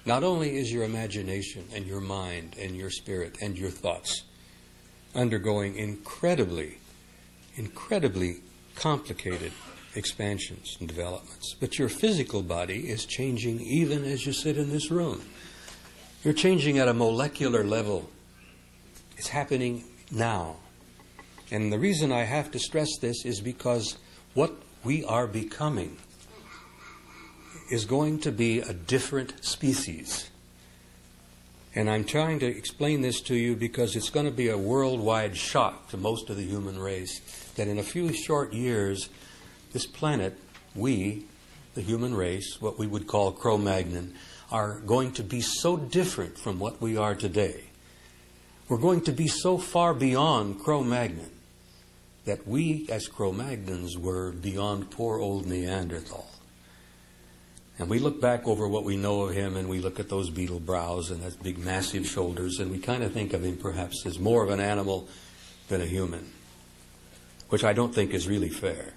Not only is your imagination and your mind and your spirit and your thoughts undergoing incredibly complicated expansions and developments, but your physical body is changing even as you sit in this room. You're changing at a molecular level. It's happening now. And the reason I have to stress this is because what we are becoming is going to be a different species. And I'm trying to explain this to you because it's going to be a worldwide shock to most of the human race that in a few short years, this planet, we, the human race, what we would call Cro-Magnon, are going to be so different from what we are today. We're going to be so far beyond Cro-Magnon that we, as Cro-Magnons, were beyond poor old Neanderthal. And we look back over what we know of him, and we look at those beetle brows and those big, massive shoulders, and we kind of think of him perhaps as more of an animal than a human, which I don't think is really fair.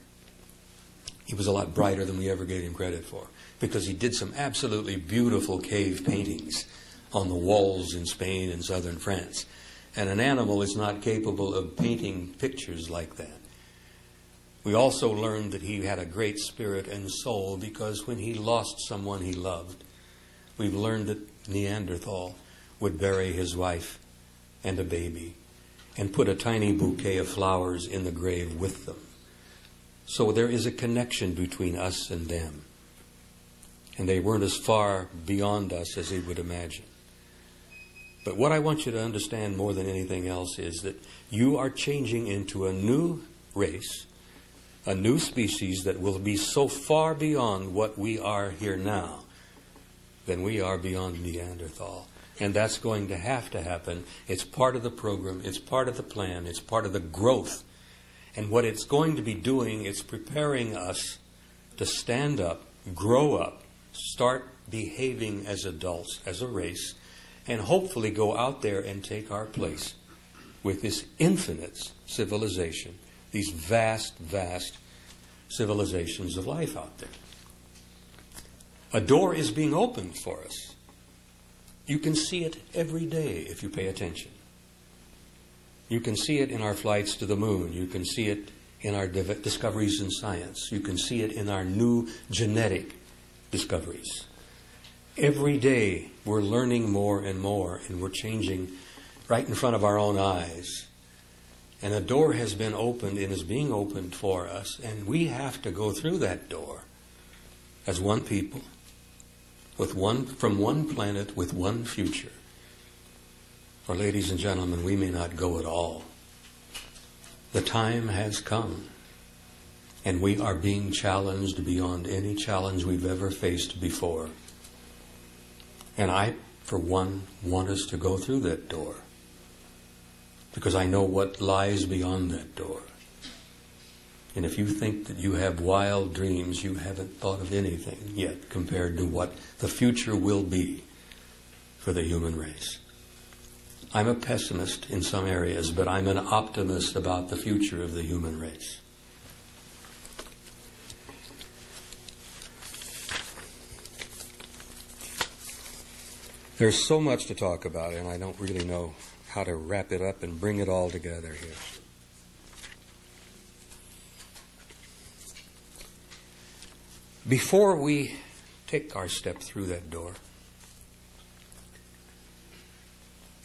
He was a lot brighter than we ever gave him credit for, because he did some absolutely beautiful cave paintings on the walls in Spain and southern France. And an animal is not capable of painting pictures like that. We also learned that he had a great spirit and soul because when he lost someone he loved, we've learned that Neanderthal would bury his wife and a baby and put a tiny bouquet of flowers in the grave with them. So there is a connection between us and them. And they weren't as far beyond us as they would imagine. But what I want you to understand more than anything else is that you are changing into a new race, a new species that will be so far beyond what we are here now than we are beyond Neanderthal. And that's going to happen. It's part of the program. It's part of the plan. It's part of the growth. And what it's going to be doing, it's preparing us to stand up, grow up, start behaving as adults, as a race, and hopefully go out there and take our place with this infinite civilization, these vast, vast civilizations of life out there. A door is being opened for us. You can see it every day if you pay attention. You can see it in our flights to the moon. You can see it in our discoveries in science. You can see it in our new genetic discoveries. Every day we're learning more and more, and we're changing right in front of our own eyes. And a door has been opened and is being opened for us, and we have to go through that door as one people, from one planet, with one future. Or, ladies and gentlemen, we may not go at all. The time has come, and we are being challenged beyond any challenge we've ever faced before. And I, for one, want us to go through that door, because I know what lies beyond that door. And if you think that you have wild dreams, you haven't thought of anything yet compared to what the future will be for the human race. I'm a pessimist in some areas, but I'm an optimist about the future of the human race. There's so much to talk about, and I don't really know how to wrap it up and bring it all together here. Before we take our step through that door,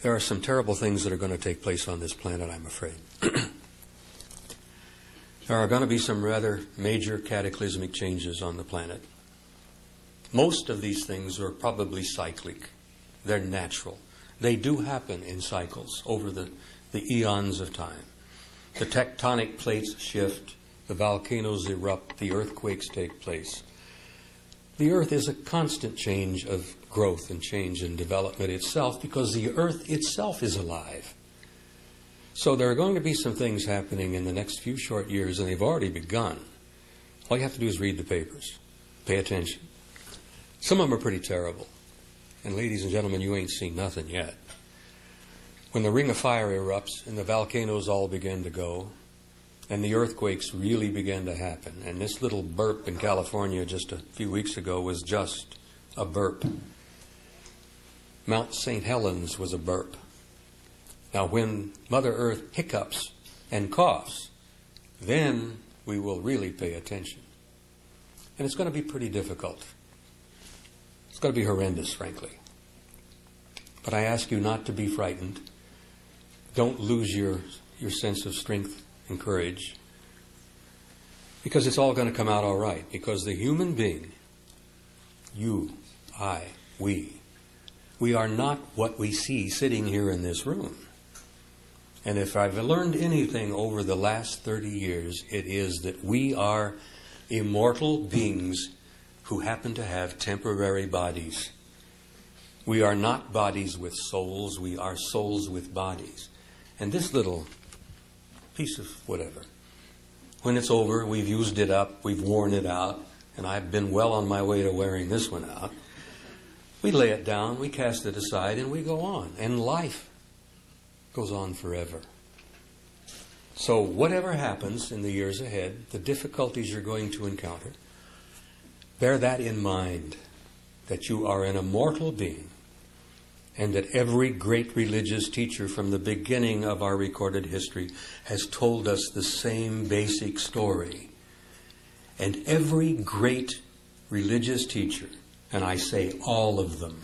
there are some terrible things that are going to take place on this planet, I'm afraid. There are going to be some rather major cataclysmic changes on the planet. Most of these things are probably cyclic. They're natural. They do happen in cycles over the eons of time. The tectonic plates shift, the volcanoes erupt, the earthquakes take place. The earth is a constant change of growth and change and development itself, because the earth itself is alive. So there are going to be some things happening in the next few short years, and they've already begun. All you have to do is read the papers. Pay attention. Some of them are pretty terrible. And ladies and gentlemen, you ain't seen nothing yet. When the ring of fire erupts and the volcanoes all begin to go, and the earthquakes really begin to happen, and this little burp in California just a few weeks ago was just a burp. Mount St. Helens was a burp. Now, when Mother Earth hiccups and coughs, then we will really pay attention. And it's going to be pretty difficult. It's going to be horrendous, frankly. But I ask you not to be frightened. Don't lose your sense of strength and courage, because it's all going to come out all right. Because the human being, you, I, we are not what we see sitting here in this room. And if I've learned anything over the last 30 years, it is that we are immortal beings who happen to have temporary bodies. We are not bodies with souls, we are souls with bodies. And this little piece of whatever, when it's over, we've used it up, we've worn it out, and I've been well on my way to wearing this one out. We lay it down, we cast it aside, and we go on. And life goes on forever. So whatever happens in the years ahead, the difficulties you're going to encounter, bear that in mind, that you are an immortal being, and that every great religious teacher from the beginning of our recorded history has told us the same basic story. And every great religious teacher, and I say all of them,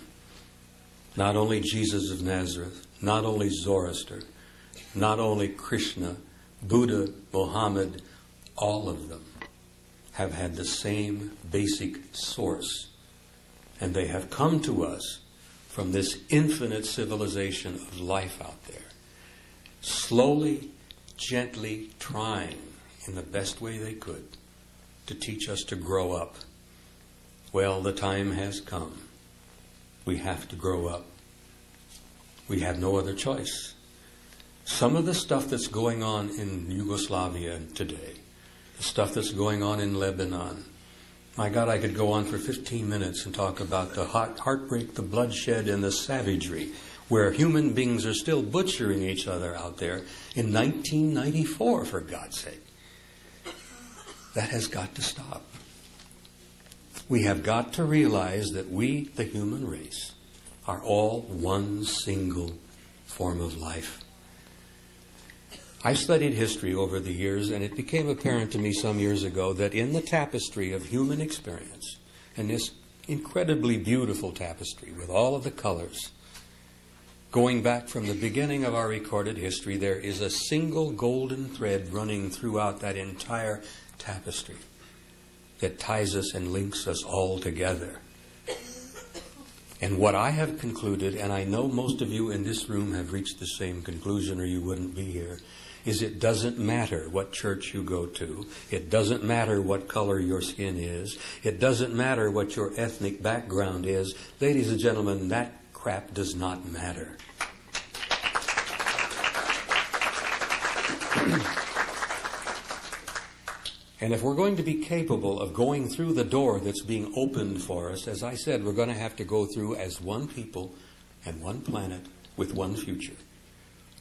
not only Jesus of Nazareth, not only Zoroaster, not only Krishna, Buddha, Mohammed, all of them have had the same basic source. And they have come to us from this infinite civilization of life out there, slowly, gently trying in the best way they could to teach us to grow up. Well, the time has come. We have to grow up. We have no other choice. Some of the stuff that's going on in Yugoslavia today, the stuff that's going on in Lebanon, my God, I could go on for 15 minutes and talk about the heartbreak, the bloodshed, and the savagery, where human beings are still butchering each other out there in 1994, for God's sake. That has got to stop. We have got to realize that we, the human race, are all one single form of life. I studied history over the years, and it became apparent to me some years ago that in the tapestry of human experience, and this incredibly beautiful tapestry with all of the colors, going back from the beginning of our recorded history, there is a single golden thread running throughout that entire tapestry that ties us and links us all together. And what I have concluded, and I know most of you in this room have reached the same conclusion or you wouldn't be here, is it doesn't matter what church you go to. It doesn't matter what color your skin is. It doesn't matter what your ethnic background is. Ladies and gentlemen, that crap does not matter. And if we're going to be capable of going through the door that's being opened for us, as I said, we're going to have to go through as one people and one planet with one future.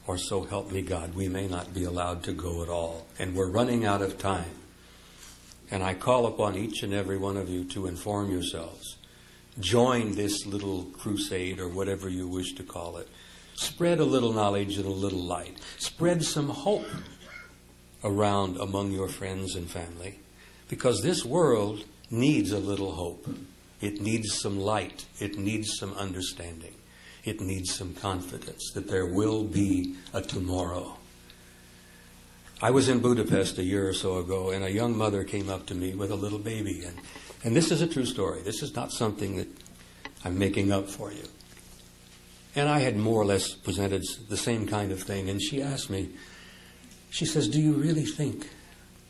Or so help me God, we may not be allowed to go at all. And we're running out of time. And I call upon each and every one of you to inform yourselves. Join this little crusade or whatever you wish to call it. Spread a little knowledge and a little light. Spread some hope around among your friends and family. Because this world needs a little hope. It needs some light. It needs some understanding. It needs some confidence that there will be a tomorrow. I was in Budapest a year or so ago, and a young mother came up to me with a little baby. And this is a true story. This is not something that I'm making up for you. And I had more or less presented the same kind of thing. And she asked me, she says, "Do you really think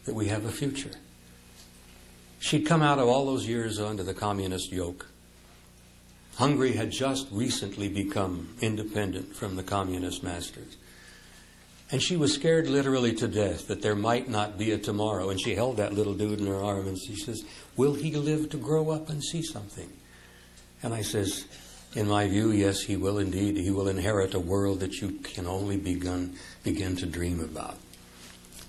that we have a future?" She'd come out of all those years under the communist yoke. Hungary had just recently become independent from the communist masters. And she was scared literally to death that there might not be a tomorrow. And she held that little dude in her arm and she says, "Will he live to grow up and see something?" And I says, in my view, yes, he will indeed. He will inherit a world that you can only begin to dream about.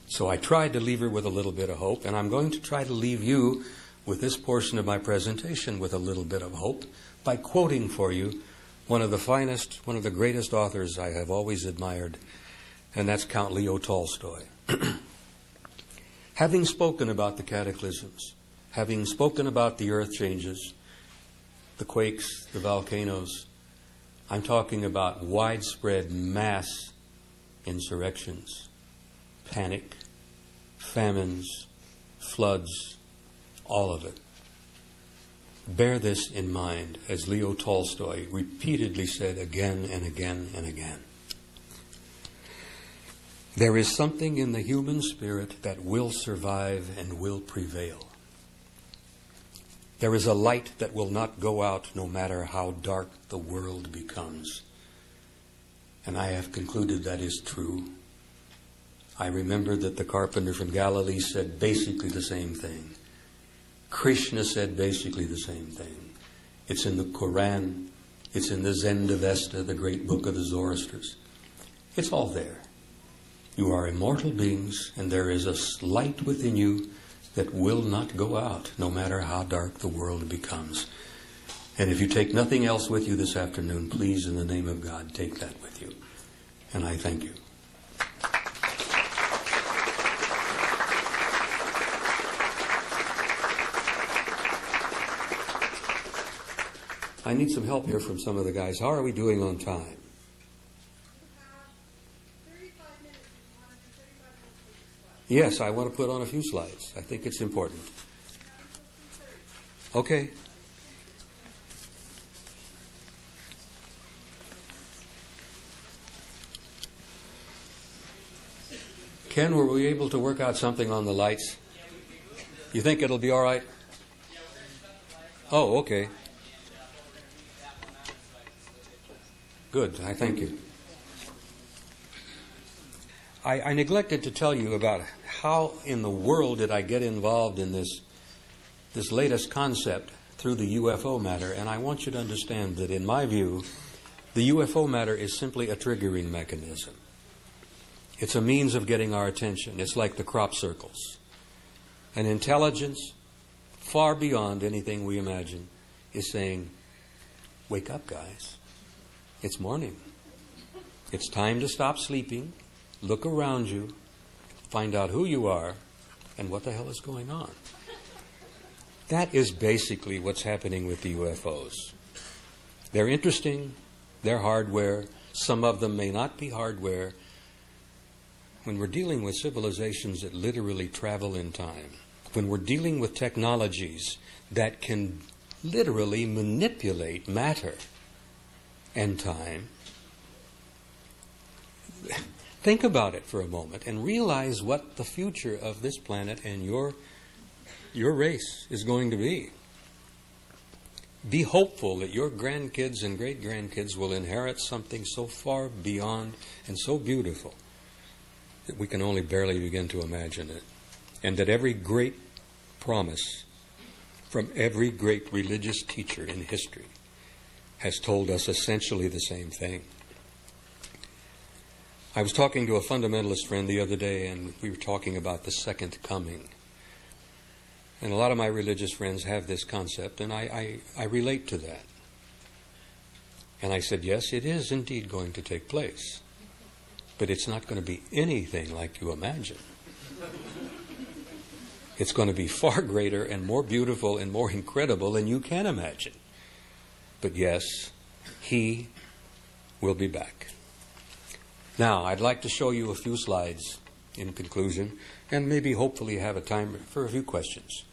So I tried to leave her with a little bit of hope, and I'm going to try to leave you with this portion of my presentation with a little bit of hope by quoting for you one of the finest, one of the greatest authors I have always admired, and that's Count Leo Tolstoy. Having spoken about the cataclysms, having spoken about the earth changes, the quakes, the volcanoes, I'm talking about widespread mass insurrections, panic, famines, floods, all of it. Bear this in mind, as Leo Tolstoy repeatedly said again and again and again. There is something in the human spirit that will survive and will prevail. There is a light that will not go out no matter how dark the world becomes. And I have concluded that is true. I remember that the carpenter from Galilee said basically the same thing. Krishna said basically the same thing. It's in the Quran. It's in the Zendavesta, the great book of the Zoroastrians. It's all there. You are immortal beings, and there is a light within you that will not go out, no matter how dark the world becomes. And if you take nothing else with you this afternoon, please, in the name of God, take that with you. And I thank you. I need some help here from some of the guys. How are we doing on time? 35 minutes. Yes, I want to put on a few slides. I think it's important. Okay. Ken, were we able to work out something on the lights? You think it'll be all right? Oh, okay. Good, I thank you. I neglected to tell you about how in the world did I get involved in this latest concept through the UFO matter, and I want you to understand that in my view, the UFO matter is simply a triggering mechanism. It's a means of getting our attention. It's like the crop circles. An intelligence far beyond anything we imagine is saying, "Wake up, guys. It's morning. It's time to stop sleeping. look around you, find out who you are, and what the hell is going on. That is basically what's happening with the UFOs. They're interesting, they're hardware, some of them may not be hardware. When we're dealing with civilizations that literally travel in time, when we're dealing with technologies that can literally manipulate matter and time, think about it for a moment and realize what the future of this planet and your race is going to be. Be hopeful that your grandkids and great-grandkids will inherit something so far beyond and so beautiful that we can only barely begin to imagine it. And that every great promise from every great religious teacher in history has told us essentially the same thing. I was talking to a fundamentalist friend the other day, and we were talking about the second coming. And a lot of my religious friends have this concept, and I relate to that. And I said, yes, it is indeed going to take place. But it's not going to be anything like you imagine. It's going to be far greater and more beautiful and more incredible than you can imagine. But yes, He will be back. Now, I'd like to show you a few slides in conclusion, and maybe hopefully have a time for a few questions.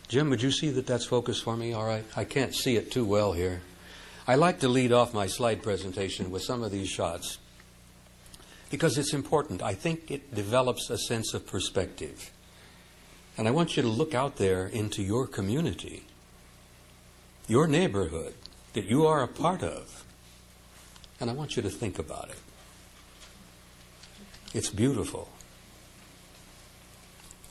Jim, would you see that that's focused for me? All right. I can't see it too well here. I like to lead off my slide presentation with some of these shots because it's important. I think it develops a sense of perspective. And I want you to look out there into your community, your neighborhood that you are a part of. And I want you to think about it. It's beautiful.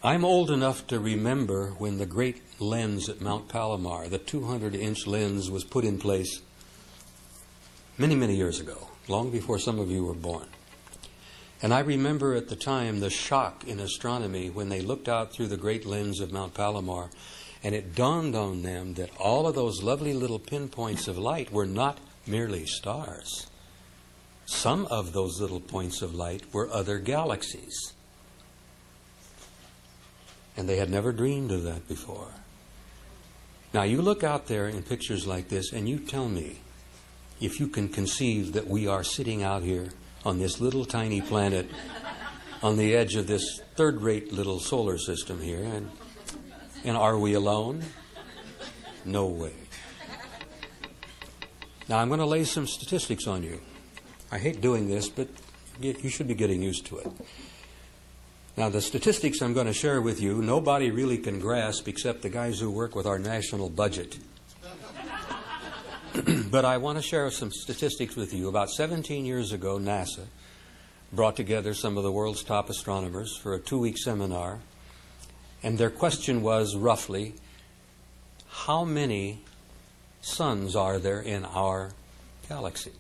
I'm old enough to remember when the great lens at Mount Palomar, the 200-inch lens, was put in place many, many years ago, long before some of you were born. And I remember at the time the shock in astronomy when they looked out through the great lens of Mount Palomar, and it dawned on them that all of those lovely little pinpoints of light were not merely stars. Some of those little points of light were other galaxies. And they had never dreamed of that before. Now you look out there in pictures like this and you tell me if you can conceive that we are sitting out here on this little tiny planet on the edge of this third-rate little solar system here, and are we alone? No way. Now I'm going to lay some statistics on you. I hate doing this, but you should be getting used to it. Now, the statistics I'm going to share with you, nobody really can grasp except the guys who work with our national budget. But I want to share some statistics with you. About 17 years ago, NASA brought together some of the world's top astronomers for a 2-week seminar. And their question was roughly, how many suns are there in our galaxy?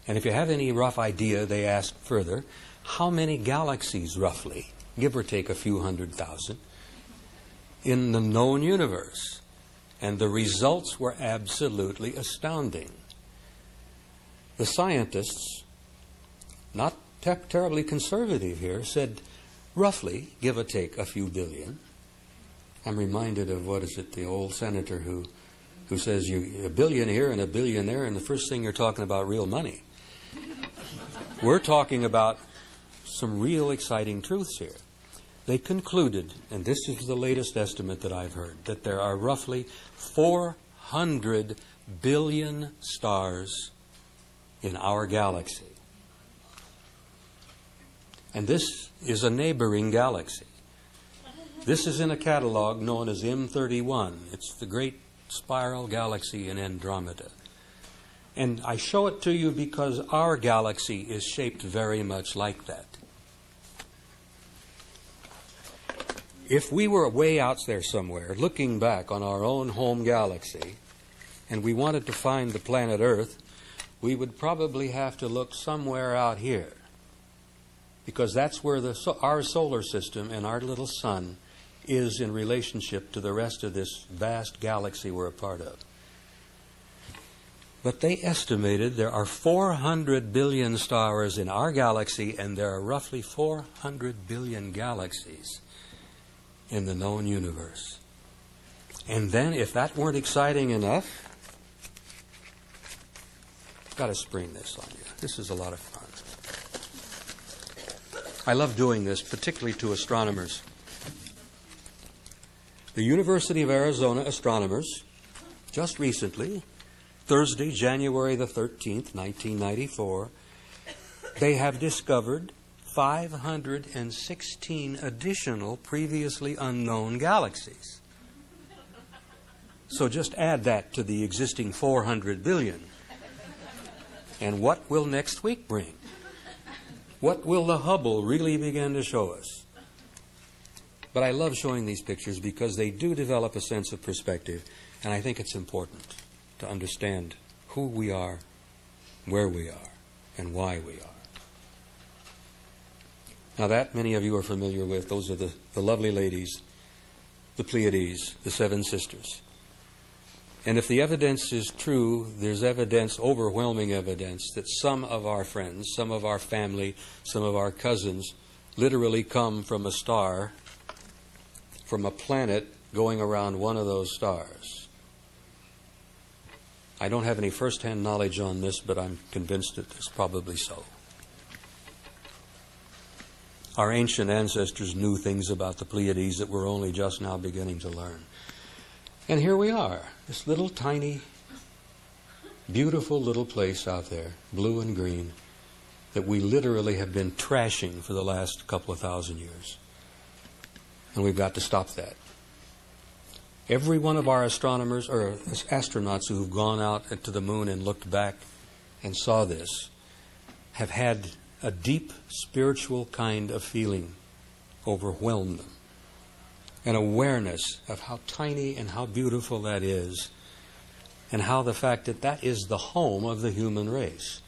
And if you have any rough idea, they asked further, how many galaxies, roughly, give or take a few 100,000, in the known universe? And the results were absolutely astounding. The scientists, not terribly conservative here, said roughly, give or take a few billion. I'm reminded of, the old senator who says a billion here and a billion there, and the first thing you're talking about real money. We're talking about some real exciting truths here. They concluded, and this is the latest estimate that I've heard, that there are roughly 400 billion stars in our galaxy. And this is a neighboring galaxy. This is in a catalog known as M31. It's the great spiral galaxy in Andromeda. And I show it to you because our galaxy is shaped very much like that. If we were way out there somewhere, looking back on our own home galaxy, and we wanted to find the planet Earth, we would probably have to look somewhere out here, because that's where our solar system and our little sun is in relationship to the rest of this vast galaxy we're a part of. But they estimated there are 400 billion stars in our galaxy, and there are roughly 400 billion galaxies in the known universe. And then, if that weren't exciting enough, I've got to spring this on you. This is a lot of fun. I love doing this, particularly to astronomers. The University of Arizona astronomers, just recently, Thursday, January the 13th, 1994, they have discovered 516 additional previously unknown galaxies. So just add that to the existing 400 billion. And what will next week bring? What will the Hubble really begin to show us? But I love showing these pictures because they do develop a sense of perspective, and I think it's important to understand who we are, where we are, and why we are. Now that many of you are familiar with, those are the lovely ladies, the Pleiades, the Seven Sisters. And if the evidence is true, there's evidence, overwhelming evidence, that some of our friends, some of our family, some of our cousins literally come from a star, from a planet going around one of those stars. I don't have any first-hand knowledge on this, but I'm convinced that it's probably so. Our ancient ancestors knew things about the Pleiades that we're only just now beginning to learn. And here we are, this little tiny, beautiful little place out there, blue and green, that we literally have been trashing for the last couple of thousand years. And we've got to stop that. Every one of our astronomers or astronauts who've gone out to the moon and looked back and saw this have had a deep spiritual kind of feeling overwhelm them. An awareness of how tiny and how beautiful that is, and how the fact that that is the home of the human race,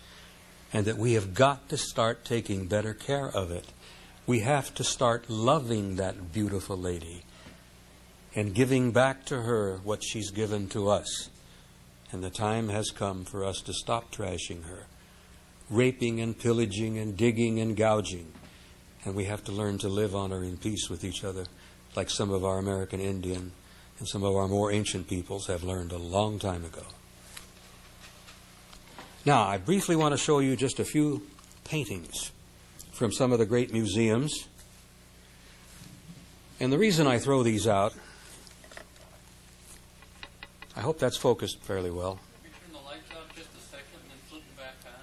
and that we have got to start taking better care of it. We have to start loving that beautiful lady and giving back to her what she's given to us. And the time has come for us to stop trashing her, raping and pillaging and digging and gouging. And we have to learn to live on her in peace with each other, like some of our American Indian and some of our more ancient peoples have learned a long time ago. Now, I briefly want to show you just a few paintings from some of the great museums. And the reason I throw these out, I hope that's focused fairly well. Can we turn the lights off just a second and then flip them back on?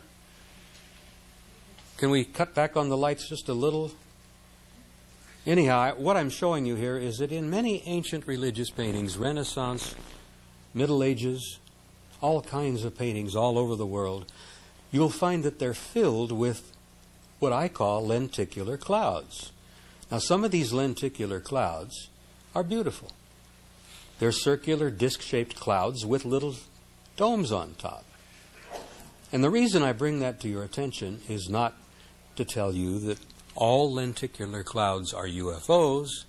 Can we cut back on the lights just a little? Anyhow, what I'm showing you here is that in many ancient religious paintings, Renaissance, Middle Ages, all kinds of paintings all over the world, you'll find that they're filled with what I call lenticular clouds. Now, some of these lenticular clouds are beautiful. They're circular, disc-shaped clouds with little domes on top. And the reason I bring that to your attention is not to tell you that all lenticular clouds are UFOs,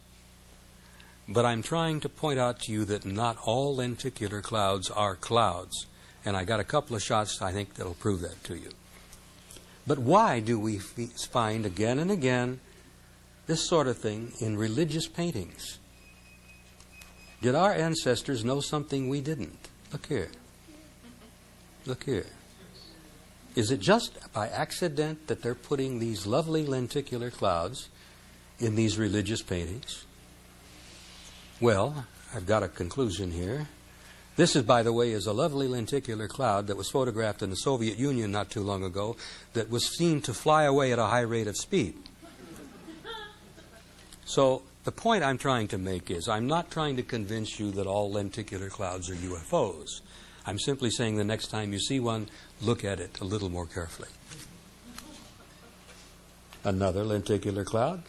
but I'm trying to point out to you that not all lenticular clouds are clouds. And I got a couple of shots, I think, that'll prove that to you. But why do we find again and again this sort of thing in religious paintings? Did our ancestors know something we didn't? Look here. Look here. Is it just by accident that they're putting these lovely lenticular clouds in these religious paintings? Well, I've got a conclusion here. This is, by the way, is a lovely lenticular cloud that was photographed in the Soviet Union not too long ago that was seen to fly away at a high rate of speed. So the point I'm trying to make is I'm not trying to convince you that all lenticular clouds are UFOs. I'm simply saying the next time you see one, look at it a little more carefully. Another lenticular cloud.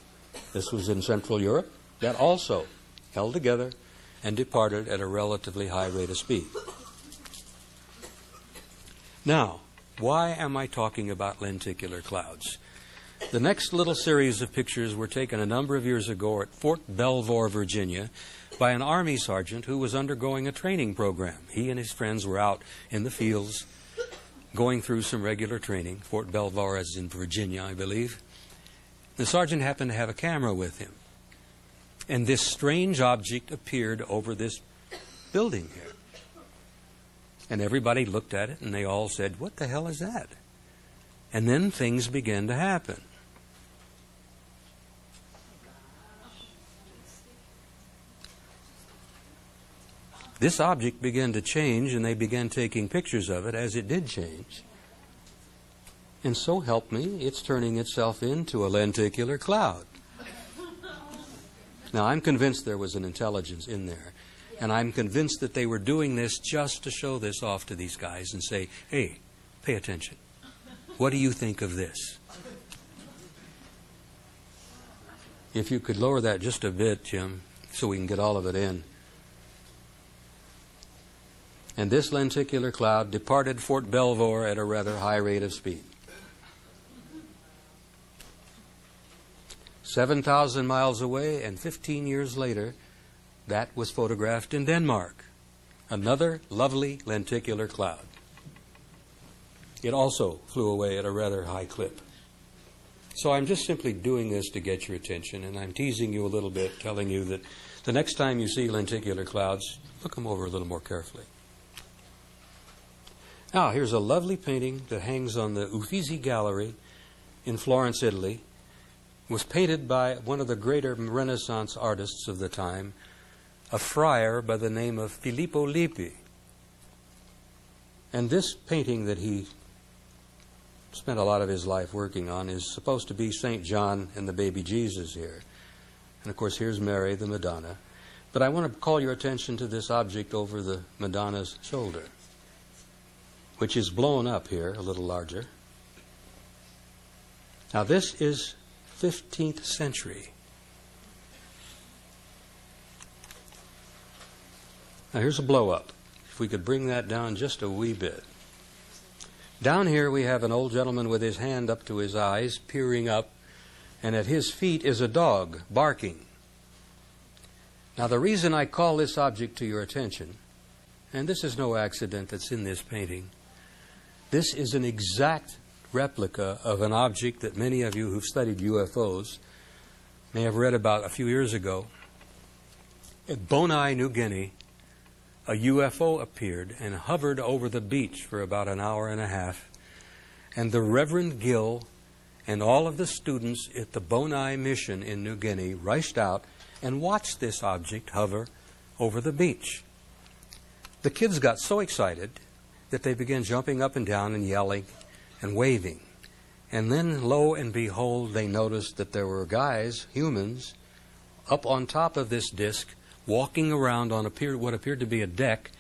This was in Central Europe. That also held together and departed at a relatively high rate of speed. Now, why am I talking about lenticular clouds? The next little series of pictures were taken a number of years ago at Fort Belvoir, Virginia, by an Army sergeant who was undergoing a training program. He and his friends were out in the fields going through some regular training. Fort Belvoir is in Virginia, I believe. The sergeant happened to have a camera with him. And this strange object appeared over this building here. And everybody looked at it and they all said, "What the hell is that?" And then things began to happen. This object began to change, and they began taking pictures of it as it did change. And so help me, it's turning itself into a lenticular cloud. Now, I'm convinced there was an intelligence in there. And I'm convinced that they were doing this just to show this off to these guys and say, "Hey, pay attention. What do you think of this?" If you could lower that just a bit, Jim, so we can get all of it in. And this lenticular cloud departed Fort Belvoir at a rather high rate of speed. 7,000 miles away, and 15 years later, that was photographed in Denmark. Another lovely lenticular cloud. It also flew away at a rather high clip. So I'm just simply doing this to get your attention, and I'm teasing you a little bit, telling you that the next time you see lenticular clouds, look them over a little more carefully. Now, here's a lovely painting that hangs on the Uffizi Gallery in Florence, Italy. It was painted by one of the greater Renaissance artists of the time, a friar by the name of Filippo Lippi. And this painting that he spent a lot of his life working on is supposed to be St. John and the baby Jesus here. And of course, here's Mary, the Madonna. But I want to call your attention to this object over the Madonna's shoulder, which is blown up here, a little larger. Now, this is 15th century. Now, here's a blow-up. If we could bring that down just a wee bit. Down here we have an old gentleman with his hand up to his eyes, peering up, and at his feet is a dog barking. Now, the reason I call this object to your attention, and this is no accident that's in this painting, this is an exact replica of an object that many of you who've studied UFOs may have read about a few years ago. At Bonai, New Guinea, a UFO appeared and hovered over the beach for about an hour and a half. And the Reverend Gill and all of the students at the Bonai mission in New Guinea rushed out and watched this object hover over the beach. The kids got so excited that they began jumping up and down and yelling and waving. And then, lo and behold, they noticed that there were guys, humans, up on top of this disc, walking around on what appeared to be a deck.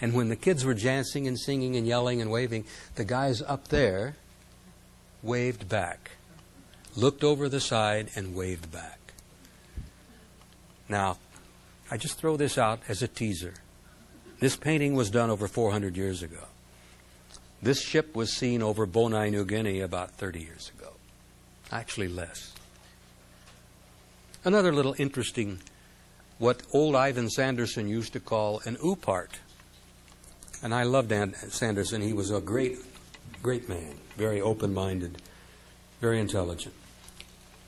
And when the kids were dancing and singing and yelling and waving, the guys up there waved back, looked over the side and waved back. Now, I just throw this out as a teaser. This painting was done over 400 years ago. This ship was seen over Bonai, New Guinea about 30 years ago. Actually less. Another little interesting, what old Ivan Sanderson used to call an oopart. And I loved Sanderson. He was a great man, very open-minded, very intelligent.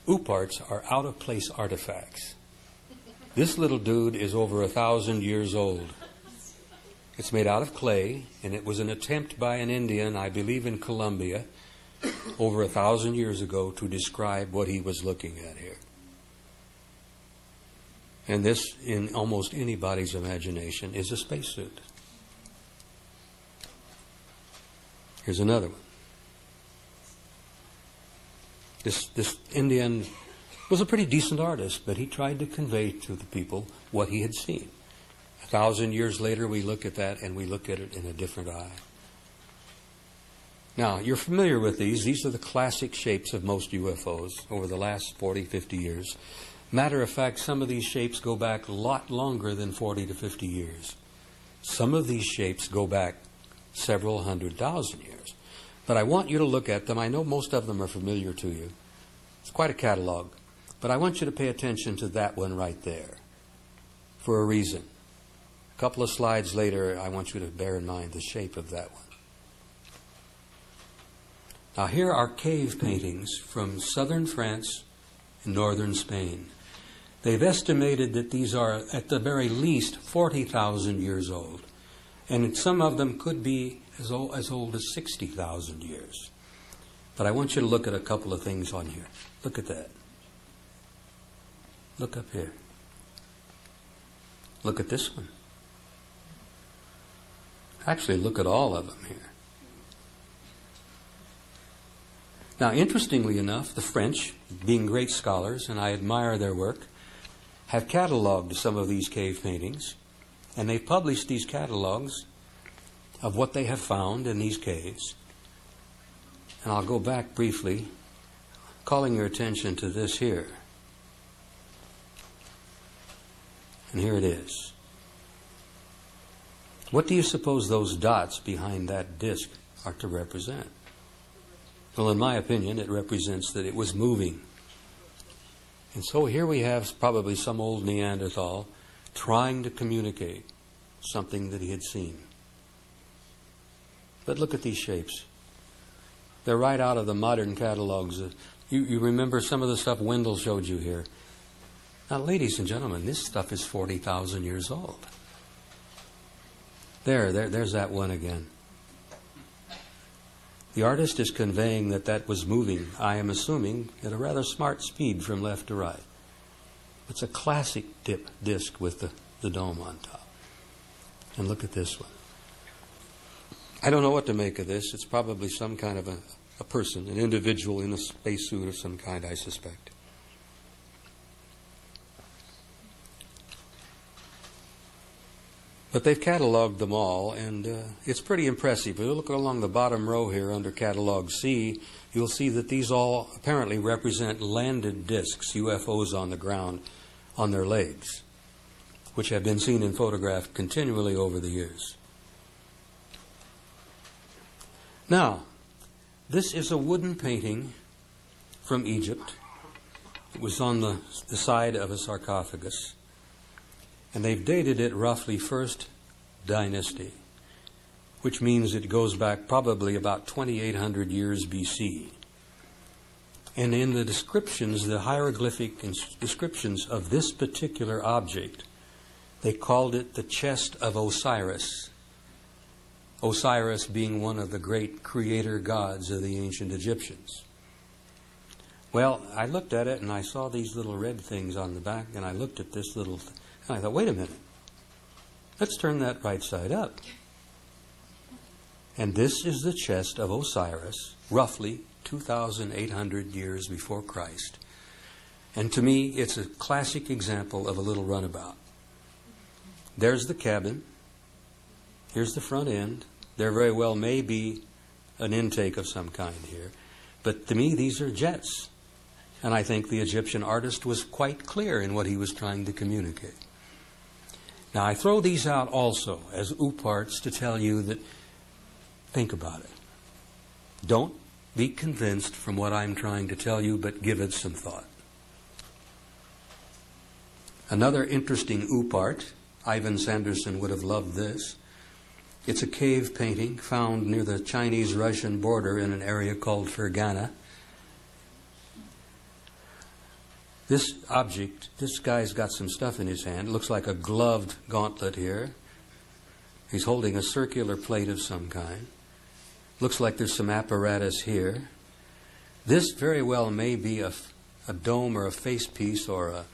Ooparts are out-of-place artifacts. This little dude is over 1,000 years old. It's made out of clay, and it was an attempt by an Indian, I believe in Colombia, over 1,000 years ago to describe what he was looking at here. And this, in almost anybody's imagination, is a spacesuit. Here's another one. This Indian was a pretty decent artist, but he tried to convey to the people what he had seen. 1,000 years later, we look at that, and we look at it in a different eye. Now, you're familiar with these. These are the classic shapes of most UFOs over the last 40, 50 years. Matter of fact, some of these shapes go back a lot longer than 40 to 50 years. Some of these shapes go back several 100,000 years. But I want you to look at them. I know most of them are familiar to you. It's quite a catalog. But I want you to pay attention to that one right there for a reason. A couple of slides later, I want you to bear in mind the shape of that one. Now here are cave paintings from southern France and northern Spain. They've estimated that these are at the very least 40,000 years old. And some of them could be as old as 60,000 years. But I want you to look at a couple of things on here. Look at that. Look up here. Look at this one. Actually, look at all of them here. Now, interestingly enough, the French, being great scholars, and I admire their work, have cataloged some of these cave paintings, and they've published these catalogs of what they have found in these caves. And I'll go back briefly, calling your attention to this here. And here it is. What do you suppose those dots behind that disc are to represent? Well, in my opinion, it represents that it was moving. And so here we have probably some old Neanderthal trying to communicate something that he had seen. But look at these shapes. They're right out of the modern catalogs. You remember some of the stuff Wendell showed you here. Now, ladies and gentlemen, this stuff is 40,000 years old. There's that one again. The artist is conveying that that was moving, I am assuming, at a rather smart speed from left to right. It's a classic disc with the dome on top. And look at this one. I don't know what to make of this. It's probably some kind of a person, an individual in a spacesuit of some kind, I suspect. But they've cataloged them all, and it's pretty impressive. If you look along the bottom row here under Catalog C, you'll see that these all apparently represent landed discs, UFOs on the ground, on their legs, which have been seen and photographed continually over the years. Now, this is a wooden painting from Egypt. It was on the side of a sarcophagus. And they've dated it roughly First Dynasty, which means it goes back probably about 2,800 years BC. And in the descriptions, the hieroglyphic descriptions of this particular object, they called it the chest of Osiris. Osiris being one of the great creator gods of the ancient Egyptians. Well, I looked at it and I saw these little red things on the back, and I looked at this little and I thought, wait a minute, let's turn that right side up. And this is the chest of Osiris, roughly 2,800 years before Christ. And to me, it's a classic example of a little runabout. There's the cabin. Here's the front end. There very well may be an intake of some kind here. But to me, these are jets. And I think the Egyptian artist was quite clear in what he was trying to communicate. Now, I throw these out also as ooparts to tell you that, think about it. Don't be convinced from what I'm trying to tell you, but give it some thought. Another interesting oopart, Ivan Sanderson would have loved this. It's a cave painting found near the Chinese-Russian border in an area called Fergana. This object, this guy's got some stuff in his hand. It looks like a gloved gauntlet here. He's holding a circular plate of some kind. Looks like there's some apparatus here. This very well may be a dome or a facepiece or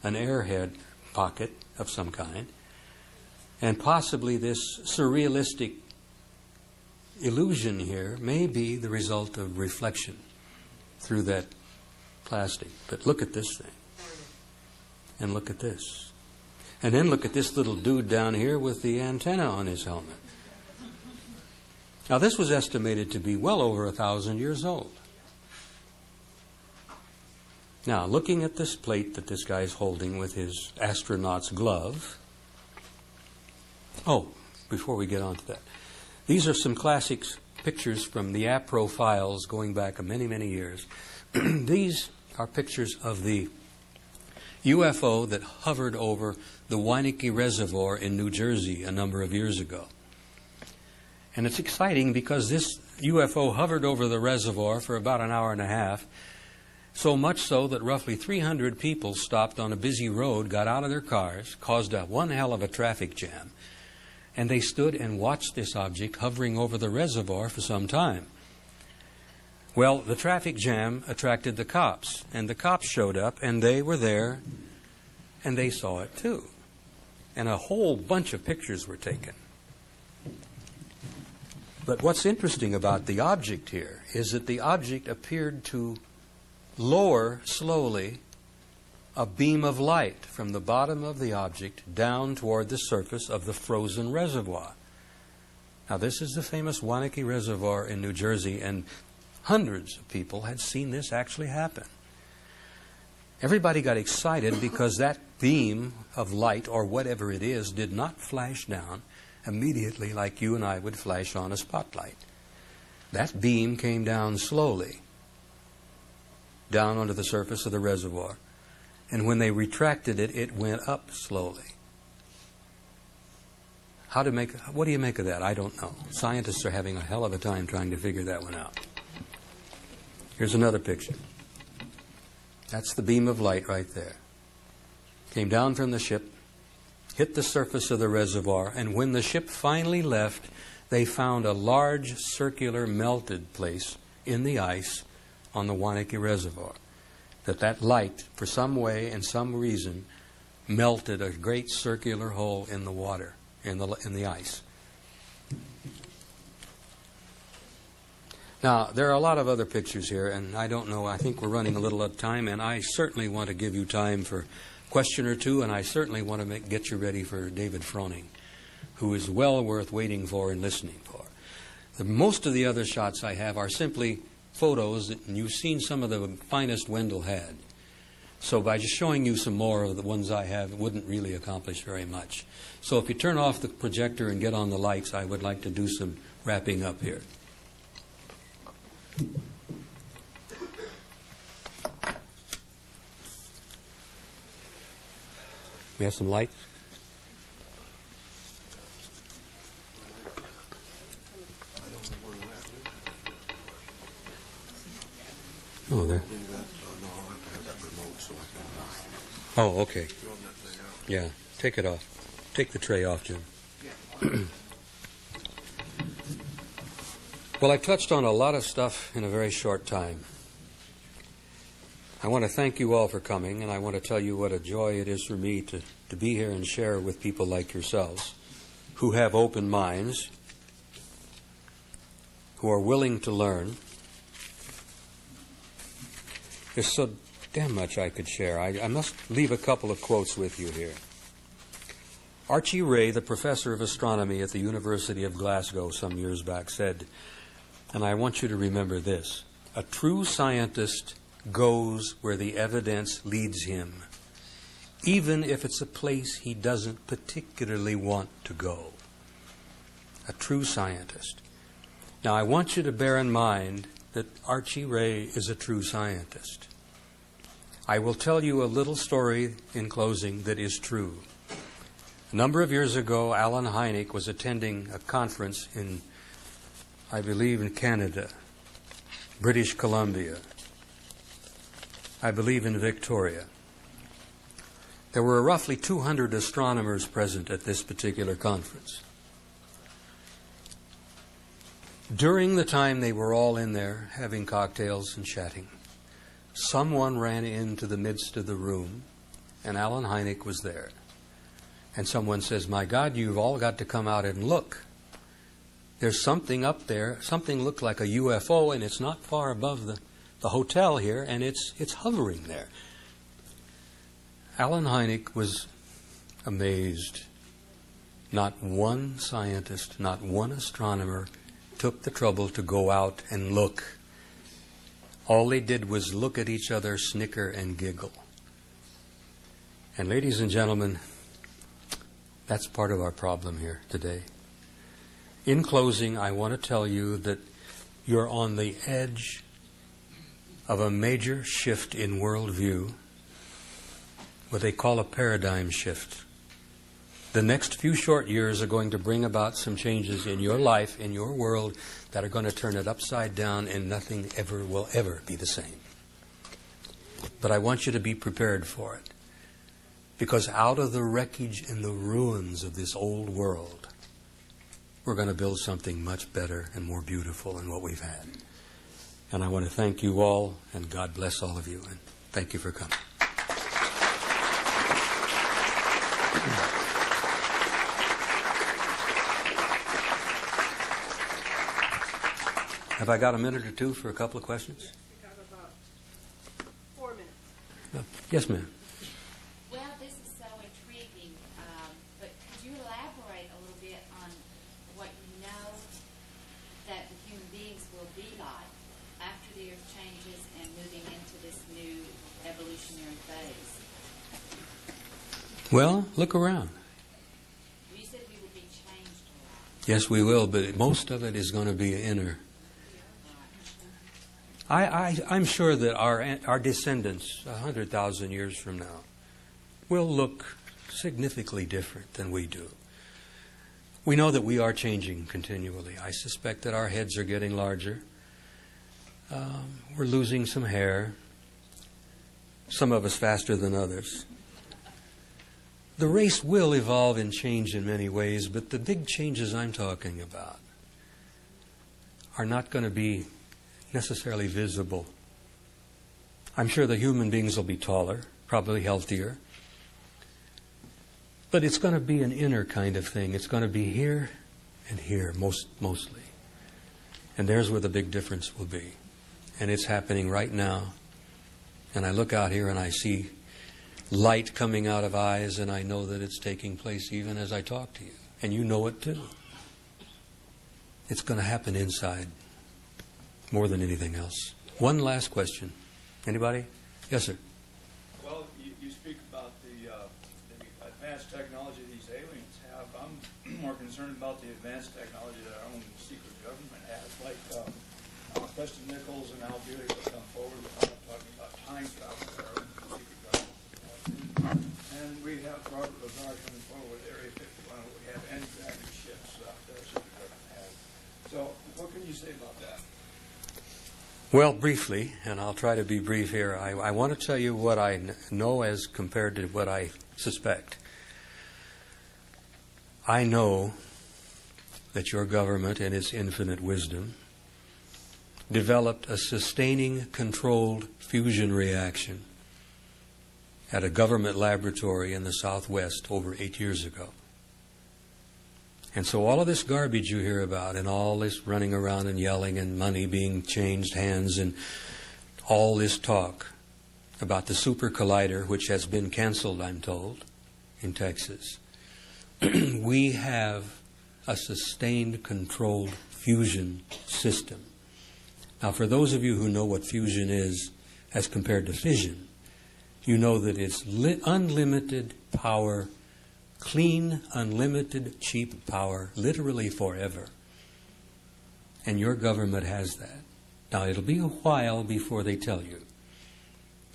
an airhead pocket of some kind. And possibly this surrealistic illusion here may be the result of reflection through that plastic. But look at this thing. And look at this. And then look at this little dude down here with the antenna on his helmet. Now, this was estimated to be well over 1,000 years old. Now, looking at this plate that this guy's holding with his astronaut's glove. Oh, before we get on to that. These are some classic pictures from the APRO files going back many, many years. These are pictures of the UFO that hovered over the Weineke Reservoir in New Jersey a number of years ago. And it's exciting because this UFO hovered over the reservoir for about an hour and a half, so much so that roughly 300 people stopped on a busy road, got out of their cars, caused one hell of a traffic jam, and they stood and watched this object hovering over the reservoir for some time. Well, the traffic jam attracted the cops, and the cops showed up, and they were there, and they saw it too. And a whole bunch of pictures were taken. But what's interesting about the object here is that the object appeared to lower slowly a beam of light from the bottom of the object down toward the surface of the frozen reservoir. Now, this is the famous Wanakee Reservoir in New Jersey, and hundreds of people had seen this actually happen. Everybody got excited because that beam of light, or whatever it is, did not flash down immediately like you and I would flash on a spotlight. That beam came down slowly, down onto the surface of the reservoir. And when they retracted it, it went up slowly. What do you make of that? I don't know. Scientists are having a hell of a time trying to figure that one out. Here's another picture. That's the beam of light right there. Came down from the ship, hit the surface of the reservoir, and when the ship finally left, they found a large circular melted place in the ice on the Wanakee Reservoir. That light, for some way and some reason, melted a great circular hole in the water, in the ice. Now, there are a lot of other pictures here, and I don't know, I think we're running a little out of time, and I certainly want to give you time for a question or two, and I certainly want to get you ready for David Froning, who is well worth waiting for and listening for. Most of the other shots I have are simply photos, and you've seen some of the finest Wendell had. So by just showing you some more of the ones I have, it wouldn't really accomplish very much. So if you turn off the projector and get on the lights, I would like to do some wrapping up here. We have some lights? Oh, there. Oh, okay. Yeah, take it off. Take the tray off, Jim. Well, I touched on a lot of stuff in a very short time. I want to thank you all for coming, and I want to tell you what a joy it is for me to be here and share with people like yourselves who have open minds, who are willing to learn. There's so damn much I could share. I must leave a couple of quotes with you here. Archie Ray, the professor of astronomy at the University of Glasgow some years back, said, and I want you to remember this, a true scientist goes where the evidence leads him, even if it's a place he doesn't particularly want to go. A true scientist. Now, I want you to bear in mind that Archie Ray is a true scientist. I will tell you a little story in closing that is true. A number of years ago, Alan Hynek was attending a conference in, I believe, in Canada, British Columbia, I believe in Victoria. There were roughly 200 astronomers present at this particular conference. During the time they were all in there having cocktails and chatting, someone ran into the midst of the room, and Alan Hynek was there. And someone says, "My God, you've all got to come out and look. There's something up there, something looked like a UFO, and it's not far above the hotel here, and it's hovering there." Alan Hynek was amazed. Not one scientist, not one astronomer took the trouble to go out and look. All they did was look at each other, snicker, and giggle. And ladies and gentlemen, that's part of our problem here today. In closing, I want to tell you that you're on the edge of a major shift in worldview, what they call a paradigm shift. The next few short years are going to bring about some changes in your life, in your world, that are going to turn it upside down, and nothing ever will ever be the same. But I want you to be prepared for it. Because out of the wreckage and the ruins of this old world, we're going to build something much better and more beautiful than what we've had. And I want to thank you all, and God bless all of you, and thank you for coming. Have I got a minute or two for a couple of questions? We have about 4 minutes. Yes, ma'am. Well, this is so intriguing, but could you elaborate a little bit on what you know that the human beings will be like after the earth changes and moving into this new evolutionary phase? Well, look around. You said we will be changed a lot. Yes, we will, but most of it is going to be inner. I'm sure that our descendants, 100,000 years from now, will look significantly different than we do. We know that we are changing continually. I suspect that our heads are getting larger. We're losing some hair, some of us faster than others. The race will evolve and change in many ways, but the big changes I'm talking about are not going to be necessarily visible. I'm sure the human beings will be taller, probably healthier. But it's going to be an inner kind of thing. It's going to be here and here, mostly. And there's where the big difference will be. And it's happening right now. And I look out here and I see light coming out of eyes, and I know that it's taking place even as I talk to you. And you know it too. It's going to happen inside more than anything else. One last question. Anybody? Yes, sir. Well, you speak about the advanced technology these aliens have. I'm more concerned about the advanced technology that our own secret government has. Like Preston Nichols and Al Buick have come forward talking about time travel with our own secret government. And we have Robert Lazar coming forward with Area 51. We have anti-gravity ships that our secret government has. So what can you say about that? Well, briefly, and I'll try to be brief here, I want to tell you what I know as compared to what I suspect. I know that your government, in its infinite wisdom, developed a sustaining controlled fusion reaction at a government laboratory in the Southwest over 8 years ago. And so all of this garbage you hear about, and all this running around and yelling and money being changed hands, and all this talk about the super collider, which has been canceled, I'm told, in Texas. We have a sustained controlled fusion system. Now, for those of you who know what fusion is as compared to fission, you know that it's unlimited power, clean, unlimited, cheap power, literally forever. And your government has that. Now, it'll be a while before they tell you,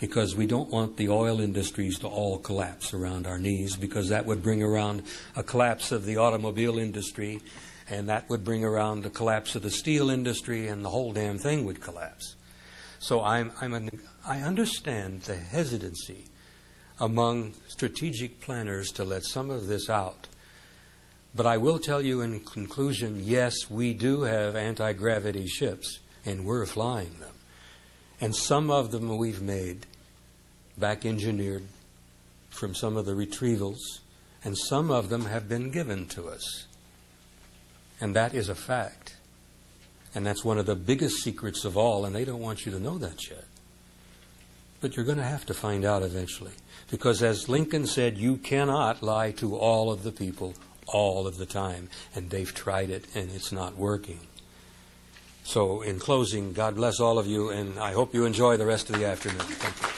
because we don't want the oil industries to all collapse around our knees, because that would bring around a collapse of the automobile industry, and that would bring around the collapse of the steel industry, and the whole damn thing would collapse. So I understand the hesitancy among strategic planners to let some of this out. But I will tell you in conclusion, yes, we do have anti-gravity ships, and we're flying them. And some of them we've made, back engineered from some of the retrievals, and some of them have been given to us. And that is a fact. And that's one of the biggest secrets of all, and they don't want you to know that yet. But you're going to have to find out eventually. Because as Lincoln said, you cannot lie to all of the people all of the time. And they've tried it, and it's not working. So in closing, God bless all of you, and I hope you enjoy the rest of the afternoon. Thank you.